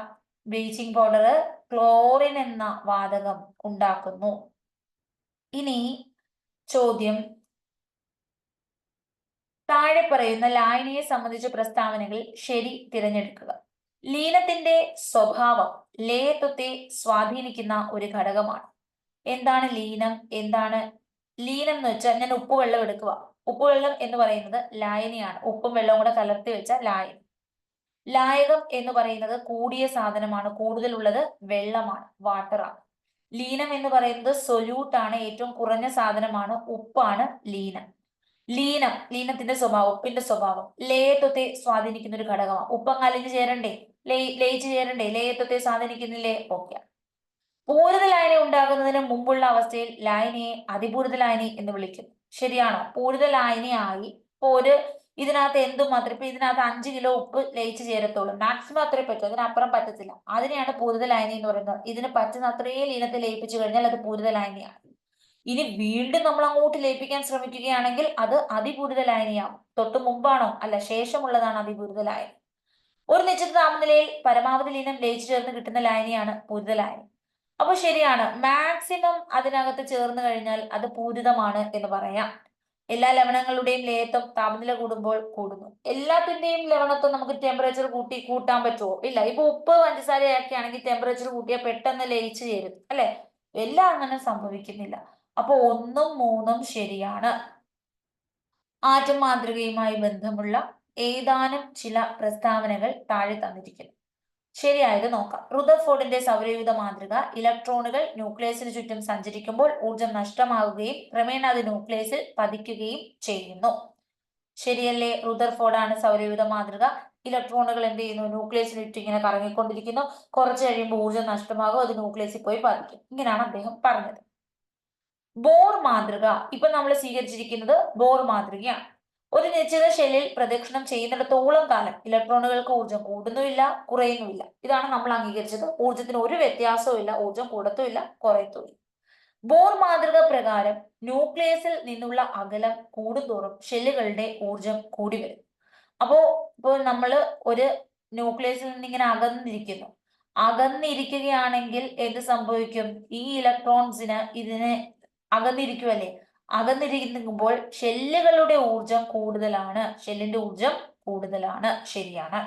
ബ്ലീച്ചിങ് പൗഡർ ക്ലോറിൻ എന്ന വാതകം ഉണ്ടാക്കുന്നു. ഇനി ചോദ്യം, താഴെ പറയുന്ന ലായനിയെ സംബന്ധിച്ച പ്രസ്താവനകൾ ശരി തിരഞ്ഞെടുക്കുക. ലീനത്തിന്റെ സ്വഭാവം ലേയത്വത്തെ സ്വാധീനിക്കുന്ന ഒരു ഘടകമാണ്. എന്താണ് ലീനം? എന്താണ് ലീനം എന്ന് വെച്ചാൽ, ഞാൻ ഉപ്പുവെള്ളം എടുക്കുക. ഉപ്പുവെള്ളം എന്ന് പറയുന്നത് ലായനിയാണ്. ഉപ്പും വെള്ളവും കൂടെ കലർത്തി വെച്ച ലായനി. ലായകം എന്ന് പറയുന്നത് കൂടിയ സാധനമാണ്. കൂടുതലുള്ളത് വെള്ളമാണ്, വാട്ടറാണ്. ലീനം എന്ന് പറയുന്നത് സൊല്യൂട്ട് ആണ്, ഏറ്റവും കുറഞ്ഞ സാധനമാണ്, ഉപ്പാണ് ലീനം. ലീനത്തിന്റെ സ്വഭാവം, ഉപ്പിന്റെ സ്വഭാവം ലേയത്വത്തെ സ്വാധീനിക്കുന്ന ഒരു ഘടകമാണ്. ഉപ്പം അലിഞ്ഞു ചേരണ്ടേ, ലയിച്ചു ചേരണ്ടേ, ലേയത്വത്തെ സ്വാധീനിക്കുന്നില്ലേ? ഓക്കെ. പൂരിത ലായനി ഉണ്ടാകുന്നതിന് മുമ്പുള്ള അവസ്ഥയിൽ ലായനിയെ അതിപൂരിത ലായനി എന്ന് വിളിക്കുന്നു. ശരിയാണോ? പൂരിത ലായനിയായി ഇതിനകത്ത് എന്തുമാത്രം, ഇപ്പൊ ഇതിനകത്ത് 5 കിലോ ഉപ്പ് ലയിച്ചു ചേരത്തുള്ളൂ, മാക്സിമം അത്രേ പറ്റും, അതിനപ്പുറം പറ്റത്തില്ല. അതിനെയാണ് പൂരിത ലായനി എന്ന് പറയുന്നത്. ഇതിന് പറ്റുന്ന അത്രയും ലീനത്തെ ലയിപ്പിച്ചു കഴിഞ്ഞാൽ അത് പൂരിത ലായനിയാണ്. ഇനി വീണ്ടും നമ്മൾ അങ്ങോട്ട് ലയിപ്പിക്കാൻ ശ്രമിക്കുകയാണെങ്കിൽ അത് അതിപൂരിത ലായനിയാവും. തൊട്ട് മുമ്പാണോ? അല്ല, ശേഷമുള്ളതാണ് അതിപൂരിത ലായനി. ഒരു നിശ്ചിത താപനിലയിൽ പരമാവധി ലീനം ലയിച്ചു ചേർന്ന് കിട്ടുന്ന ലായനിയാണ് പൂരിത ലായനി. അപ്പൊ ശരിയാണ്, മാക്സിമം അതിനകത്ത് ചേർന്ന് കഴിഞ്ഞാൽ അത് പൂരിതമാണ് എന്ന് പറയാം. എല്ലാ ലവണങ്ങളുടെയും ലയത്വം താപനില കൂടുമ്പോൾ കൂടുന്നു. എല്ലാത്തിന്റെയും ലവണത്വം നമുക്ക് ടെമ്പറേച്ചർ കൂട്ടാൻ പറ്റുമോ? ഇല്ല. ഇപ്പൊ ഉപ്പ് പഞ്ചസാരയൊക്കെ ആണെങ്കിൽ ടെമ്പറേച്ചർ കൂട്ടിയാൽ പെട്ടെന്ന് ലയിച്ചു ചേരും അല്ലെ? എല്ലാം അങ്ങനെ സംഭവിക്കുന്നില്ല. അപ്പൊ 1ഉം 3ഉം ശരിയാണ്. ആറ്റം മാതൃകയുമായി ബന്ധമുള്ള ഏതാനും ചില പ്രസ്താവനകൾ താഴെ തന്നിരിക്കുന്നു. ശരിയായത് നോക്കാം. റുദർഫോർഡിന്റെ സൗരയൂഥ മാതൃക ഇലക്ട്രോണുകൾ ന്യൂക്ലിയസിന് ചുറ്റും സഞ്ചരിക്കുമ്പോൾ ഊർജം നഷ്ടമാവുകയും ക്രമേണ അത് ന്യൂക്ലിയസിൽ പതിക്കുകയും ചെയ്യുന്നു. ശരിയല്ലേ? റുദർഫോർഡാണ് സൗരയൂഥ മാതൃക. ഇലക്ട്രോണുകൾ എന്ത് ചെയ്യുന്നു? ന്യൂക്ലിയസിന് ചുറ്റും ഇങ്ങനെ കറങ്ങിക്കൊണ്ടിരിക്കുന്നു. കുറച്ച് കഴിയുമ്പോൾ ഊർജം നഷ്ടമാകും, അത് ന്യൂക്ലിയസിൽ പോയി പതിക്കും. ഇങ്ങനെയാണ് അദ്ദേഹം പറഞ്ഞത്. ബോർ മാതൃക ഇപ്പൊ നമ്മൾ സ്വീകരിച്ചിരിക്കുന്നത് ബോർ മാതൃകയാണ്. ഒരു നിശ്ചിത ഷെല്ലിൽ പ്രദക്ഷിണം ചെയ്യുന്നിടത്തോളം കാലം ഇലക്ട്രോണുകൾക്ക് ഊർജ്ജം കൂടുന്നുമില്ല, കുറയുന്നുമില്ല. ഇതാണ് നമ്മൾ അംഗീകരിച്ചത്. ഊർജ്ജത്തിന് ഒരു വ്യത്യാസവും ഇല്ല, ഊർജ്ജം കൂടത്തുമില്ല, കുറയത്തുമില്ല. ബോർ മാതൃക പ്രകാരം ന്യൂക്ലിയസിൽ നിന്നുള്ള അകലം കൂടുന്തോറും ഷെല്ലുകളുടെ ഊർജ്ജം കൂടി വരും. ഇപ്പോൾ നമ്മൾ ഒരു ന്യൂക്ലിയസിൽ നിന്ന് ഇങ്ങനെ അകന്നിരിക്കുകയാണെങ്കിൽ എന്ത് സംഭവിക്കും? ഈ ഇലക്ട്രോൺസിന് ഇതിനെ അകന്നിരിക്കുമല്ലേ? അകന്നിരിക്കുമ്പോൾ ഷെല്ലുകളുടെ ഊർജം കൂടുതലാണ്, ഷെല്ലിന്റെ ഊർജം കൂടുതലാണ്. ശരിയാണ്.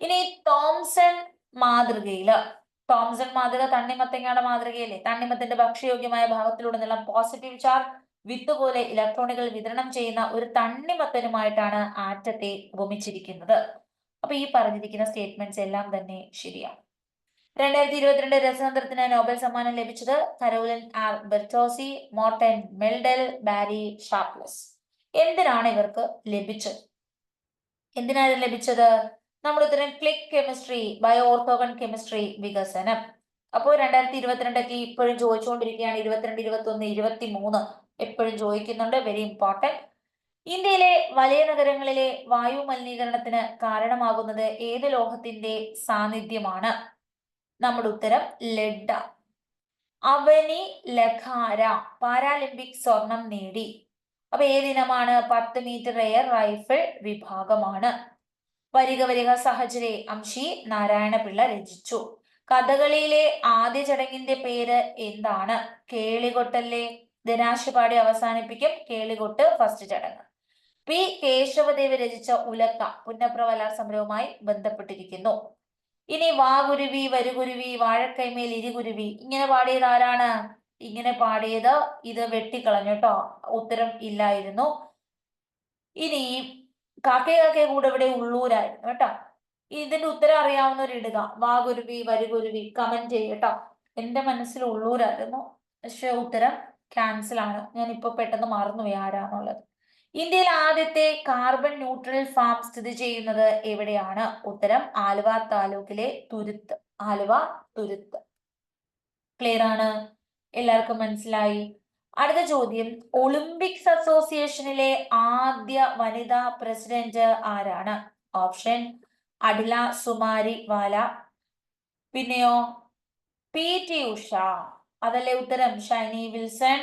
ഇനി തോംസൺ മാതൃകയില്, തോംസൺ മാതൃക തണ്ണിമത്തങ്ങയുടെ മാതൃകയല്ലേ? തണ്ണിമത്തിന്റെ ഭക്ഷ്യയോഗ്യമായ ഭാഗത്തിലുടനീളം പോസിറ്റീവ് ചാർജ് വിത്ത് പോലെ ഇലക്ട്രോണുകൾ വിതരണം ചെയ്യുന്ന ഒരു തണ്ണിമത്തനുമായിട്ടാണ് ആറ്റത്തെ ഉപമിച്ചിരിക്കുന്നത്. അപ്പൊ ഈ പറഞ്ഞിരിക്കുന്ന സ്റ്റേറ്റ്മെന്റ്സ് എല്ലാം തന്നെ ശരിയാണ്. 2022 രസതന്ത്രത്തിന് നോബൽ സമ്മാനം ലഭിച്ചത് Caroline R Bertozzi, Morten Meldal, ബാരി ഷാർപ്ലെസ്. എന്തിനാണ് ഇവർക്ക് ലഭിച്ചത്? നമ്മുടെ ഉത്തരം ക്ലിക്ക് കെമിസ്ട്രി, ബയോ ഓർത്തോഗൺ കെമിസ്ട്രി വികസനം. അപ്പോൾ 2022 ഇപ്പോഴും ചോദിച്ചുകൊണ്ടിരിക്കുകയാണ്. 22, 21, 23 എപ്പോഴും ചോദിക്കുന്നുണ്ട്. Very important. ഇന്ത്യയിലെ വലിയ നഗരങ്ങളിലെ വായു മലിനീകരണത്തിന് കാരണമാകുന്നത് ഏത് ലോഹത്തിന്റെ സാന്നിധ്യമാണ്? നമ്മുടെ ഉത്തരം ലെഡ്. അവനി ലഖാര പാരാലിമ്പിക് സ്വർണം നേടി. അപ്പൊ ഏതിനമാണ്? 10 മീറ്റർ എയർ റൈഫിൾ വിഭാഗമാണ്. വരിക വരിക സഹചരെ അംശി നാരായണപിള്ള രചിച്ചു. കഥകളിയിലെ ആദ്യ ചടങ്ങിന്റെ പേര് എന്താണ്? കേളികൊട്ടല്ലേ? ദിനാശപാടി അവസാനിപ്പിക്കും. കേളികൊട്ട് ഫസ്റ്റ് ചടങ്ങ്. പി കേശവദേവ് രചിച്ച ഉലക്ക പുന്നപ്ര വയലാർ സമരവുമായി ബന്ധപ്പെട്ടിരിക്കുന്നു. ഇനി വാകുരുവി വരുകുരുവി വാഴക്കൈമേൽ ഇരികുരുവി ഇങ്ങനെ പാടിയത് ആരാണ്? ഇങ്ങനെ പാടിയത് ഇത് വെട്ടിക്കളഞ്ഞു കേട്ടോ, ഉത്തരം ഇല്ലായിരുന്നു. ഇനി കാക്കേ കാക്കേ കൂടെ ഇവിടെ ഉള്ളൂരായിരുന്നു കേട്ടോ. ഇതിന്റെ ഉത്തരം അറിയാവുന്നവർ ഇടുക. വാകുരുവി വരുകുരുവി കമന്റ് ചെയ്യട്ടോ. എന്റെ മനസ്സിൽ ഉള്ളൂരായിരുന്നു, പക്ഷെ ഉത്തരം ക്യാൻസൽ ആണ്. ഞാൻ ഇപ്പൊ പെട്ടെന്ന് മറന്നുപോയി ആരാന്നുള്ളത്. ഇന്ത്യയിൽ ആദ്യത്തെ കാർബൺ ന്യൂട്രൽ ഫാം സ്ഥിതി ചെയ്യുന്നത് എവിടെയാണ്? ഉത്തരം ആലുവ താലൂക്കിലെ തുരുത്ത്. ആലുവ തുരുത്ത്. ക്ലിയർ ആണ്? എല്ലാവർക്കും മനസ്സിലായി? അടുത്ത ചോദ്യം, ഒളിമ്പിക്സ് അസോസിയേഷനിലെ ആദ്യ വനിതാ പ്രസിഡന്റ് ആരാണ്? ഓപ്ഷൻ അഡില സുമാരി വാല, പിന്നെയോ പി.ടി. ഉഷ, അതല്ലേ ഉത്തരം? ഷൈനി വിൽസൺ,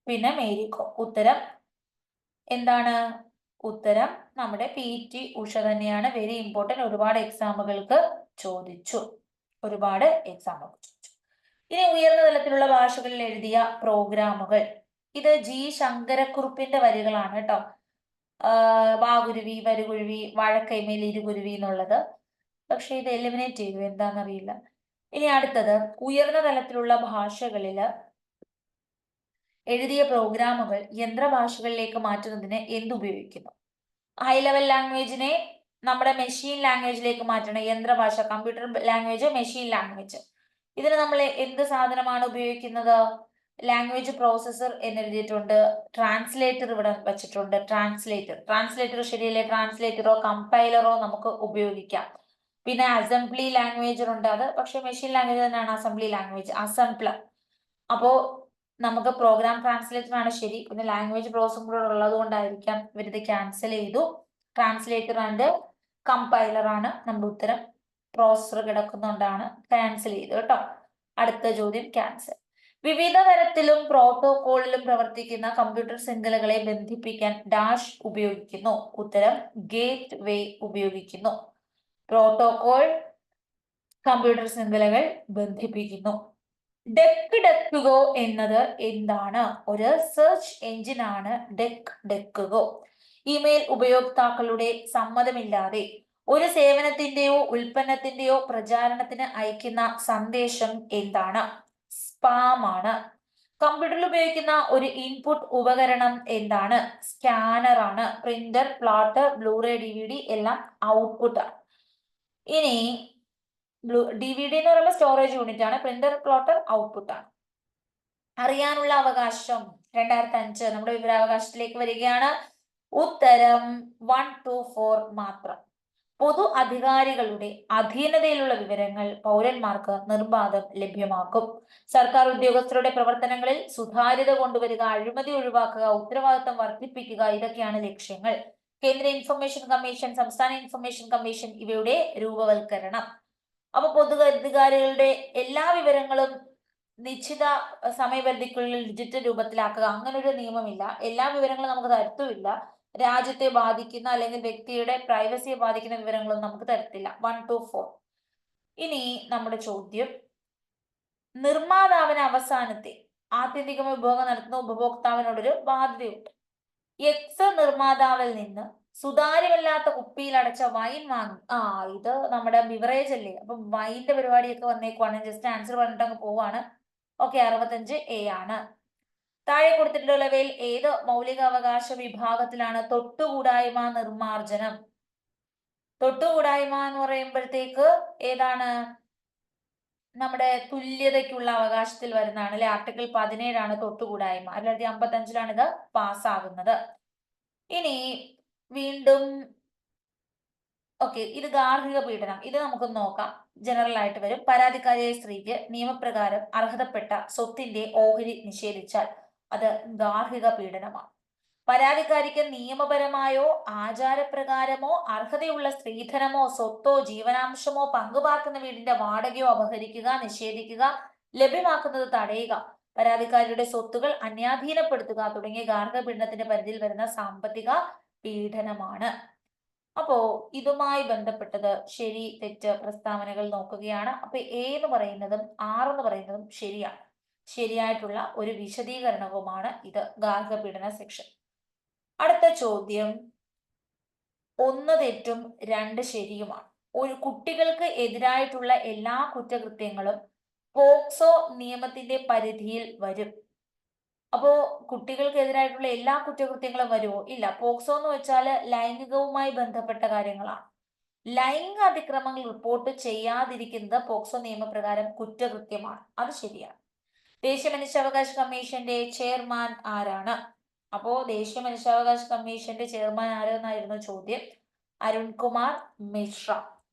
പിന്നെ മേരി കോം. ഉത്തരം എന്താണ്? ഉത്തരം നമ്മുടെ പി.ടി. ഉഷ തന്നെയാണ്. Very important. ഒരുപാട് എക്സാമുകൾക്ക് ചോദിച്ചു. ഇനി ഉയർന്ന തലത്തിലുള്ള ഭാഷകളിൽ എഴുതിയ പ്രോഗ്രാമുകൾ. ഇത് ജി ശങ്കരക്കുറുപ്പിന്റെ വരികളാണ് കേട്ടോ. വാകുരുവി വരുകുരുവി വാഴക്കൈമേൽ ഇരുകുരുവി എന്നുള്ളത്. പക്ഷെ ഇത് എലിമിനേറ്റ് ചെയ്തു, എന്താണെന്നറിയില്ല. ഇനി അടുത്തത്, ഉയർന്ന തലത്തിലുള്ള ഭാഷകളില് എഴുതിയ പ്രോഗ്രാമുകൾ യന്ത്രഭാഷകളിലേക്ക് മാറ്റുന്നതിന് എന്തുപയോഗിക്കുന്നു? ഹൈ ലെവൽ ലാംഗ്വേജിനെ നമ്മുടെ മെഷീൻ ലാംഗ്വേജിലേക്ക് മാറ്റണം. യന്ത്രഭാഷ, കമ്പ്യൂട്ടർ ലാംഗ്വേജ്, മെഷീൻ ലാംഗ്വേജ്. ഇതിന് നമ്മൾ എന്ത് സാധനമാണ് ഉപയോഗിക്കുന്നത്? Language processor എന്നെഴുതിയിട്ടുണ്ട്. ട്രാൻസ്ലേറ്റർ ഇവിടെ വെച്ചിട്ടുണ്ട്. ട്രാൻസ്ലേറ്റർ ശരിയല്ലേ? ട്രാൻസ്ലേറ്ററോ കമ്പൈലറോ നമുക്ക് ഉപയോഗിക്കാം. പിന്നെ അസംബ്ലി ലാംഗ്വേജ് ഉണ്ട്, അത് പക്ഷെ മെഷീൻ ലാംഗ്വേജ് തന്നെയാണ് അസംബ്ലി ലാംഗ്വേജ്, അസംബ്ലർ. അപ്പോ നമുക്ക് പ്രോഗ്രാം ട്രാൻസ്ലേറ്റർ ആണ് ശരി. പിന്നെ ലാംഗ്വേജ് പ്രോസസർ കൂടെ ഉള്ളത് കൊണ്ടായിരിക്കാം ഇവരിത് ക്യാൻസൽ ചെയ്തു. ട്രാൻസ്ലേറ്റർ ആൻഡ് കമ്പൈലർ ആണ് നമ്മുടെ ഉത്തരം. പ്രോസസർ കിടക്കുന്നതുകൊണ്ടാണ് ക്യാൻസൽ ചെയ്തു കേട്ടോ. അടുത്ത ചോദ്യം ക്യാൻസൽ. വിവിധ തരത്തിലും പ്രോട്ടോകോളിലും പ്രവർത്തിക്കുന്ന കമ്പ്യൂട്ടർ ശൃംഖലകളെ ബന്ധിപ്പിക്കാൻ ഡാഷ് ഉപയോഗിക്കുന്നു. ഉത്തരം ഗേറ്റ് വേ ഉപയോഗിക്കുന്നു. പ്രോട്ടോകോൾ കമ്പ്യൂട്ടർ ശൃംഖലകൾ ബന്ധിപ്പിക്കുന്നു. DuckDuckGo എന്നത് എന്താണ്? ഒരു സെർച്ച് എഞ്ചിനാണ് DuckDuckGo. ഇമെയിൽ ഉപയോക്താക്കളുടെ സമ്മതമില്ലാതെ ഒരു സേവനത്തിന്റെയോ ഉൽപ്പന്നത്തിന്റെയോ പ്രചാരണത്തിന് അയക്കുന്ന സന്ദേശം എന്താണ്? സ്പാം ആണ്. കമ്പ്യൂട്ടറിൽ ഉപയോഗിക്കുന്ന ഒരു ഇൻപുട്ട് ഉപകരണം എന്താണ്? സ്കാനർ ആണ്. പ്രിന്റർ, പ്ലോട്ടർ, ബ്ലൂറേ, DVD എല്ലാം ഔട്ട്പുട്ട് ആണ്. ഇനി DVD എന്ന് പറയുമ്പോൾ സ്റ്റോറേജ് യൂണിറ്റ് ആണ്. പ്രിന്റർ, പ്ലോട്ടർ ഔട്ട്പുട്ട് ആണ്. അറിയാനുള്ള അവകാശം 2005 നമ്മുടെ വിവരാവകാശത്തിലേക്ക് വരികയാണ്. ഉത്തരം 1, 2, 4 മാത്രം. പൊതു അധികാരികളുടെ അധീനതയിലുള്ള വിവരങ്ങൾ പൗരന്മാർക്ക് നിർബാധം ലഭ്യമാക്കും. സർക്കാർ ഉദ്യോഗസ്ഥരുടെ പ്രവർത്തനങ്ങളിൽ സുതാര്യത കൊണ്ടുവരിക, അഴിമതി ഒഴിവാക്കുക, ഉത്തരവാദിത്തം വർദ്ധിപ്പിക്കുക, ഇതൊക്കെയാണ് ലക്ഷ്യങ്ങൾ. കേന്ദ്ര ഇൻഫർമേഷൻ കമ്മീഷൻ, സംസ്ഥാന ഇൻഫർമേഷൻ കമ്മീഷൻ ഇവയുടെ രൂപവൽക്കരണം. അപ്പൊ പൊതു അധികാരികളുടെ എല്ലാ വിവരങ്ങളും നിശ്ചിത സമയപരിധിക്കുള്ളിൽ ഡിജിറ്റൽ രൂപത്തിലാക്കുക, അങ്ങനെ ഒരു നിയമമില്ല. എല്ലാ വിവരങ്ങളും നമുക്ക് തരത്തുമില്ല. രാജ്യത്തെ ബാധിക്കുന്ന അല്ലെങ്കിൽ വ്യക്തിയുടെ പ്രൈവസിയെ ബാധിക്കുന്ന വിവരങ്ങളൊന്നും നമുക്ക് തരത്തില്ല. 1, 2, 4. ഇനി നമ്മുടെ ചോദ്യം, നിർമ്മാതാവിന് അവസാനത്തെ ആത്യന്തികമായി ഉപഭോഗം നടത്തുന്ന ഉപഭോക്താവിനോടൊരു ബാധ്യതയുണ്ട്. എക്സ് നിർമ്മാതാവിൽ നിന്ന് സുതാര്യമല്ലാത്ത കുപ്പിയിൽ അടച്ച വൈൻ വാങ്ങി. ഇത് നമ്മുടെ ബിവറേജ് അല്ലേ, അപ്പൊ വൈൻ്റെ പരിപാടിയൊക്കെ വന്നേക്കുവാണ്. ജസ്റ്റ് ആൻസർ പറഞ്ഞിട്ട് അങ്ങ് പോവാണ്. ഓക്കെ, 65A ആണ്. താഴെ കൊടുത്തിട്ടുള്ളവയിൽ ഏത് മൗലികാവകാശ വിഭാഗത്തിലാണ് തൊട്ടുകൂടായ്മ നിർമാർജനം? തൊട്ടുകൂടായ്മ എന്ന് പറയുമ്പോഴത്തേക്ക് ഏതാണ്? നമ്മുടെ തുല്യതയ്ക്കുള്ള അവകാശത്തിൽ വരുന്നതാണ് അല്ലെ. ആർട്ടിക്കിൾ 17 തൊട്ടുകൂടായ്മ. 1955 ഇത് പാസ്സാകുന്നത്. ഇനി വീണ്ടും ഓക്കെ, ഇത് ഗാർഹിക പീഡനം. ഇത് നമുക്ക് നോക്കാം. ജനറൽ ആയിട്ട് വരും. പരാതിക്കാരിയായ സ്ത്രീക്ക് നിയമപ്രകാരം അർഹതപ്പെട്ട സ്വത്തിന്റെ ഓഹരി നിഷേധിച്ചാൽ അത് ഗാർഹിക പീഡനമാണ്. പരാതിക്കാരിക്ക് നിയമപരമായോ ആചാരപ്രകാരമോ അർഹതയുള്ള സ്ത്രീധനമോ സ്വത്തോ ജീവനാംശമോ പങ്കുപാർക്കുന്ന വീടിന്റെ വാടകയോ അപഹരിക്കുക, നിഷേധിക്കുക, ലഭ്യമാക്കുന്നത് തടയുക, പരാതിക്കാരിയുടെ സ്വത്തുകൾ അന്യാധീനപ്പെടുത്തുക തുടങ്ങിയ ഗാർഹിക പീഡനത്തിന്റെ പരിധിയിൽ വരുന്ന സാമ്പത്തിക പീഡനമാണ്. അപ്പോ ഇതുമായി ബന്ധപ്പെട്ടത് ശരി തെറ്റ് പ്രസ്താവനകൾ നോക്കുകയാണ്. അപ്പൊ A എന്ന് പറയുന്നതും R എന്ന് പറയുന്നതും ശരിയാണ്. ശരിയായിട്ടുള്ള ഒരു വിശദീകരണവുമാണ് ഇത്, ഗാർഹിക പീഡന സെക്ഷൻ. അടുത്ത ചോദ്യം, 1 തെറ്റും 2 ശരിയുമാണ്. ഒരു കുട്ടികൾക്ക് എതിരായിട്ടുള്ള എല്ലാ കുറ്റകൃത്യങ്ങളും പോക്സോ നിയമത്തിന്റെ പരിധിയിൽ വരും. അപ്പോ കുട്ടികൾക്കെതിരായിട്ടുള്ള എല്ലാ കുറ്റകൃത്യങ്ങളും വരുമോ? ഇല്ല. പോക്സോ എന്ന് വെച്ചാൽ ലൈംഗികവുമായി ബന്ധപ്പെട്ട കാര്യങ്ങളാണ്. ലൈംഗിക അതിക്രമങ്ങൾ റിപ്പോർട്ട് ചെയ്യാതിരിക്കുന്നത് പോക്സോ നിയമപ്രകാരം കുറ്റകൃത്യമാണ്. അത് ശരിയാണ്. ദേശീയ മനുഷ്യാവകാശ കമ്മീഷന്റെ ചെയർമാൻ ആരാണ്? അപ്പോ ദേശീയ മനുഷ്യാവകാശ കമ്മീഷന്റെ ചെയർമാൻ ആരെന്നായിരുന്നു ചോദ്യം. അരുൺകുമാർ മിശ്ര.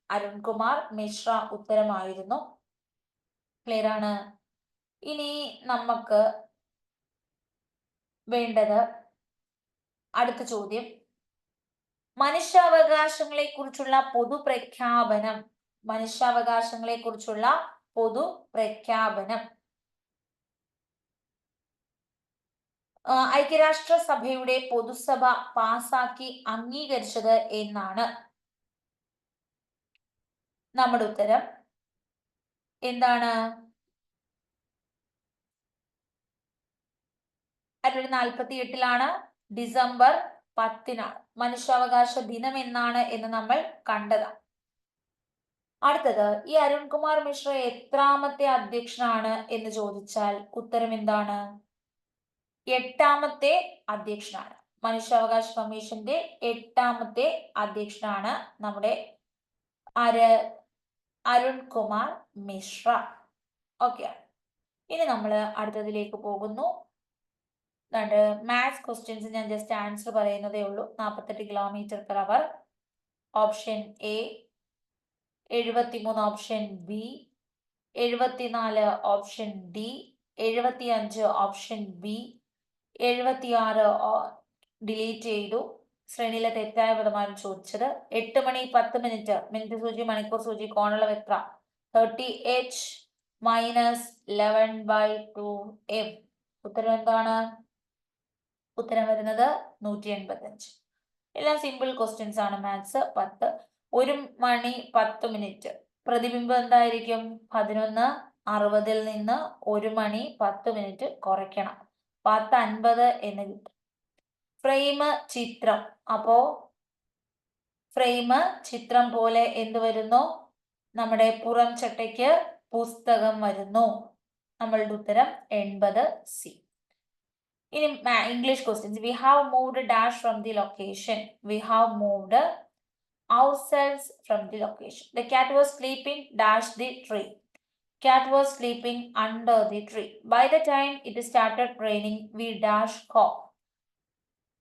അരുൺകുമാർ മിശ്ര ഉത്തരമായിരുന്നു. ക്ലിയർ ആണ്. ഇനി നമുക്ക് വേണ്ടത് അടുത്ത ചോദ്യം, മനുഷ്യാവകാശങ്ങളെ കുറിച്ചുള്ള പൊതുപ്രഖ്യാപനം. മനുഷ്യാവകാശങ്ങളെ കുറിച്ചുള്ള പൊതുപ്രഖ്യാപനം ഐക്യരാഷ്ട്രസഭയുടെ പൊതുസഭ പാസാക്കി അംഗീകരിച്ചത് എന്നാണ്? നമ്മുടെ ഉത്തരം എന്താണ്? 1948 ഡിസംബർ 10 മനുഷ്യാവകാശ ദിനം എന്നാണ് എന്ന് നമ്മൾ കണ്ടതാണ്. അടുത്തത്, ഈ അരുൺകുമാർ മിശ്ര എത്രാമത്തെ അധ്യക്ഷനാണ് എന്ന് ചോദിച്ചാൽ ഉത്തരം എന്താണ്? 8ാമത്തെ അധ്യക്ഷനാണ്. മനുഷ്യാവകാശ കമ്മീഷന്റെ 8ാമത്തെ അധ്യക്ഷനാണ് നമ്മുടെ അരുൺകുമാർ മിശ്ര. ഓക്കെ, ഇനി നമ്മൾ അടുത്തതിലേക്ക് പോകുന്നു. മാത്സ് ക്വസ്റ്റ്യൻസ് ഞാൻ ജസ്റ്റ് ആൻസർ പറയുന്നതേ ഉള്ളൂ. 48 km/h, option A. 73 option B. 74 option D. 75 option B. 76 delete ചെയ്തു. ശ്രേണിയിലെ തെറ്റായ പദമാണ് ചോദിച്ചത്. 8 മണി 10 മിനിറ്റ്, മിനിറ്റ് സൂചി മണിക്കൂർ സൂചി കോണളവ് എത്ര? 30h - 11/2m. ഉത്തരം എന്താണ്? ഉത്തരം വരുന്നത് 185. എല്ലാം സിമ്പിൾ ക്വസ്റ്റ്യൻസ് ആണ്. മാത്സ് 10. 1 മണി 10 മിനിറ്റ് പ്രതിബിംബം എന്തായിരിക്കും? 11 60-ൽ നിന്ന് 1 മണി 10 മിനിറ്റ് കുറയ്ക്കണം. 10:50 എന്ന് കിട്ടും. ഫ്രെയിം ചിത്രം. അപ്പോ ഫ്രെയിം ചിത്രം പോലെ എന്ത് വരുന്നു? നമ്മുടെ പുറം ചട്ടയ്ക്ക് പുസ്തകം വരുന്നു. നമ്മളുടെ ഉത്തരം 80C. In English questions, we have moved dash from the location. We have moved ourselves from the location. The cat was sleeping dash the tree. Cat was sleeping under the tree. By the time it started raining, we dash home.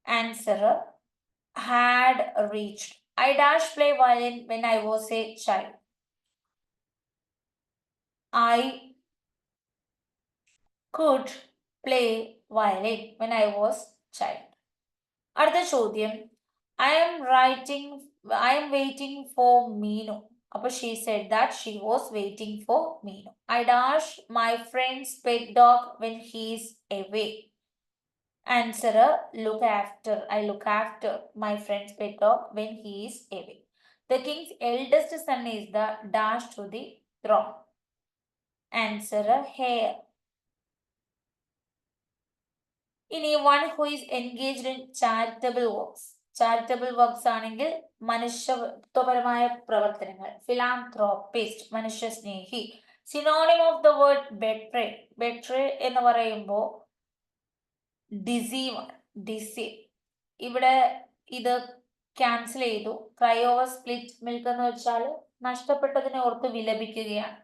Answer had reached. I dash play violin when I was a child. I could play violin when I was child. അടുത്ത ചോദ്യം, I am waiting for Meenu. അപ്പോൾ she said that she was waiting for Meenu. I dash my friend's pet dog when he is away. Answer, I look after my friend's pet dog when he is away. The king's eldest son is the dash to the throne. Answer, heir. ഇനി one who is engaged in charitable works. Charitable works ആണെങ്കിൽ മനുഷ്യത്വപരമായ പ്രവർത്തനങ്ങൾ. Philanthropist, മനുഷ്യസ്നേഹി. Synonym of the word betray. Betray എന്ന് പറയുമ്പോൾ deceive. ഇവിടെ ഇത് cancel ചെയ്തു. Cry over split milk എന്ന് വെച്ചാൽ നഷ്ടപ്പെട്ടതിനെ ഓർത്ത് വിലപിക്കുകയാണ്.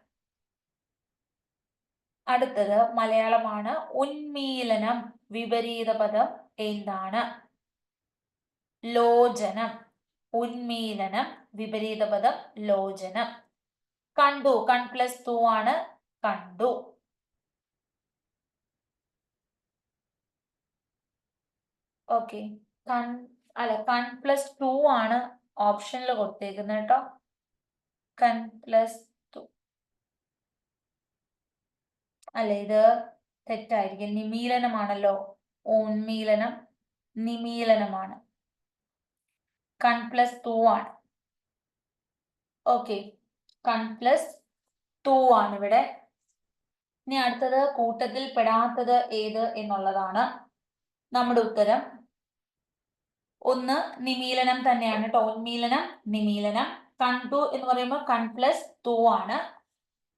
അടുത്തത് മലയാളമാണ്. ഉന്മീലനം വിപരീത പദം എന്താണ്? ലോചനം. ഉന്മീലനം വിപരീത പദം ലോചനം. കണ്ടു, കൺ പ്ലസ് 2 ആണ് കണ്ടു. ഓക്കെ, കൺ പ്ലസ് 2 ആണ് ഓപ്ഷനിൽ കൊടുത്തേക്കുന്നത് കേട്ടോ. കൺ പ്ലസ് 2 അല്ല, ഇത് തെറ്റായിരിക്കും. നിമീലനമാണല്ലോ. ഉന്മീലനം നിമീലനമാണ്. കൺ പ്ലസ് 2 ആണ്. ഓക്കെ, കൺ പ്ലസ് 2 ആണ് ഇവിടെ. ഇനി അടുത്തത് കൂട്ടത്തിൽ പെടാത്തത് ഏത് എന്നുള്ളതാണ്. നമ്മുടെ ഉത്തരം 1 നിമീലനം തന്നെയാണ് കേട്ടോ. ഉന്മീലനം നിമീലനം. കണ്ടു എന്ന് പറയുമ്പോൾ കൺ പ്ലസ് 2 ആണ്.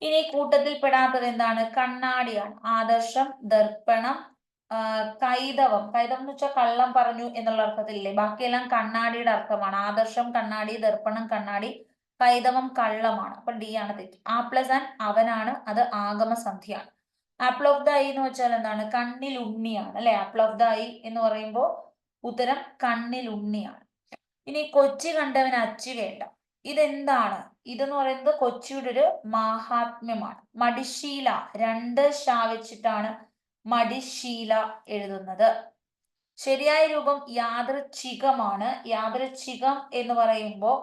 ഇനി കൂട്ടത്തിൽ പെടാത്തത് എന്താണ്? കണ്ണാടിയാണ്. ആദർശം, ദർപ്പണം, കൈതവം. കൈതവം എന്ന് വെച്ചാൽ കള്ളം പറഞ്ഞു എന്നുള്ള അർത്ഥത്തിലില്ലേ. ബാക്കിയെല്ലാം കണ്ണാടിയുടെ അർത്ഥമാണ്. ആദർശം കണ്ണാടി, ദർപ്പണം കണ്ണാടി, കൈതവം കള്ളമാണ്. അപ്പൊ ഡി ആണ് തെറ്റ്. ആ പ്ലസ് ആൻ അവനാണ്, അത് ആഗമസന്ധിയാണ്. ആപ്പിൾ ഓഫ് ദ ഐ എന്ന് വെച്ചാൽ എന്താണ്? കണ്ണിൽ ഉണ്ണിയാണ് അല്ലെ. ആപ്പിൾ ഓഫ് ദ ഐ എന്ന് പറയുമ്പോൾ ഉത്തരം കണ്ണിൽ ഉണ്ണിയാണ്. ഇനി കൊച്ചി കണ്ടവന് അച്ചി വേണ്ട. ഇതെന്താണ്? ഇതെന്ന് പറയുന്നത് കൊച്ചിയുടെ ഒരു മാഹാത്മ്യമാണ്. മടിശീല, 2 ഷ വെച്ചിട്ടാണ് മടിശീല എഴുതുന്നത്. ശരിയായ രൂപം യാദൃച്ഛികമാണ്. യാദൃച്ഛികം എന്ന് പറയുമ്പോൾ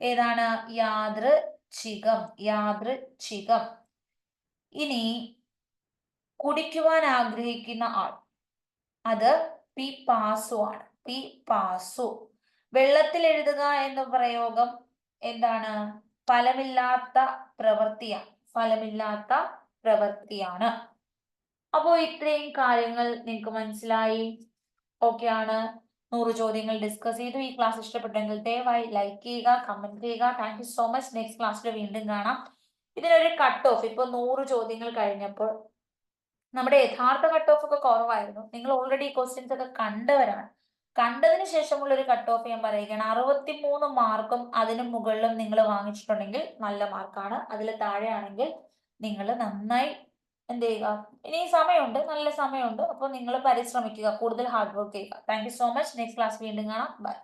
ഏതാണ്? യാദൃച്ഛികം. ഇനി കുടിക്കുവാൻ ആഗ്രഹിക്കുന്ന ആൾ, അത് പിപാസു ആണ്. പിപാസു. വെള്ളത്തിൽ എഴുതുക എന്ന പ്രയോഗം എന്താണ്? ഫലമില്ലാത്ത പ്രവൃത്തിയാണ്. അപ്പോൾ ഇത്രയും കാര്യങ്ങൾ നിങ്ങൾക്ക് മനസ്സിലായി. ഓക്കെ ആണ്. 100 ചോദ്യങ്ങൾ ഡിസ്കസ് ചെയ്തു. ഈ ക്ലാസ് ഇഷ്ടപ്പെട്ടെങ്കിൽ ദയവായി ലൈക്ക് ചെയ്യുക, കമന്റ് ചെയ്യുക. Thank you so much. Next ക്ലാസ്സിൽ വീണ്ടും കാണാം. ഇതിനൊരു കട്ട് ഓഫ്, ഇപ്പൊ 100 ചോദ്യങ്ങൾ കഴിഞ്ഞപ്പോൾ നമ്മുടെ യഥാർത്ഥ കട്ട് ഓഫ് ഒക്കെ കുറവായിരുന്നു. നിങ്ങൾ ഓൾറെഡി ക്വസ്റ്റ്യൻസ് ഒക്കെ കണ്ടവരാണ്. കണ്ടതിന് ശേഷമുള്ള ഒരു കട്ട് ഓഫ് ഞാൻ പറയുകയാണ്. 63 മാർക്കും അതിന് മുകളിലും നിങ്ങൾ വാങ്ങിച്ചിട്ടുണ്ടെങ്കിൽ നല്ല മാർക്കാണ്. അതിൽ താഴെയാണെങ്കിൽ നിങ്ങൾ നന്നായി എന്ത് ചെയ്യുക. ഇനി സമയമുണ്ട്, നല്ല സമയമുണ്ട്. അപ്പോൾ നിങ്ങൾ പരിശ്രമിക്കുക, കൂടുതൽ ഹാർഡ് വർക്ക് ചെയ്യുക. Thank you so much. Next class വീണ്ടും കാണാം. ബൈ.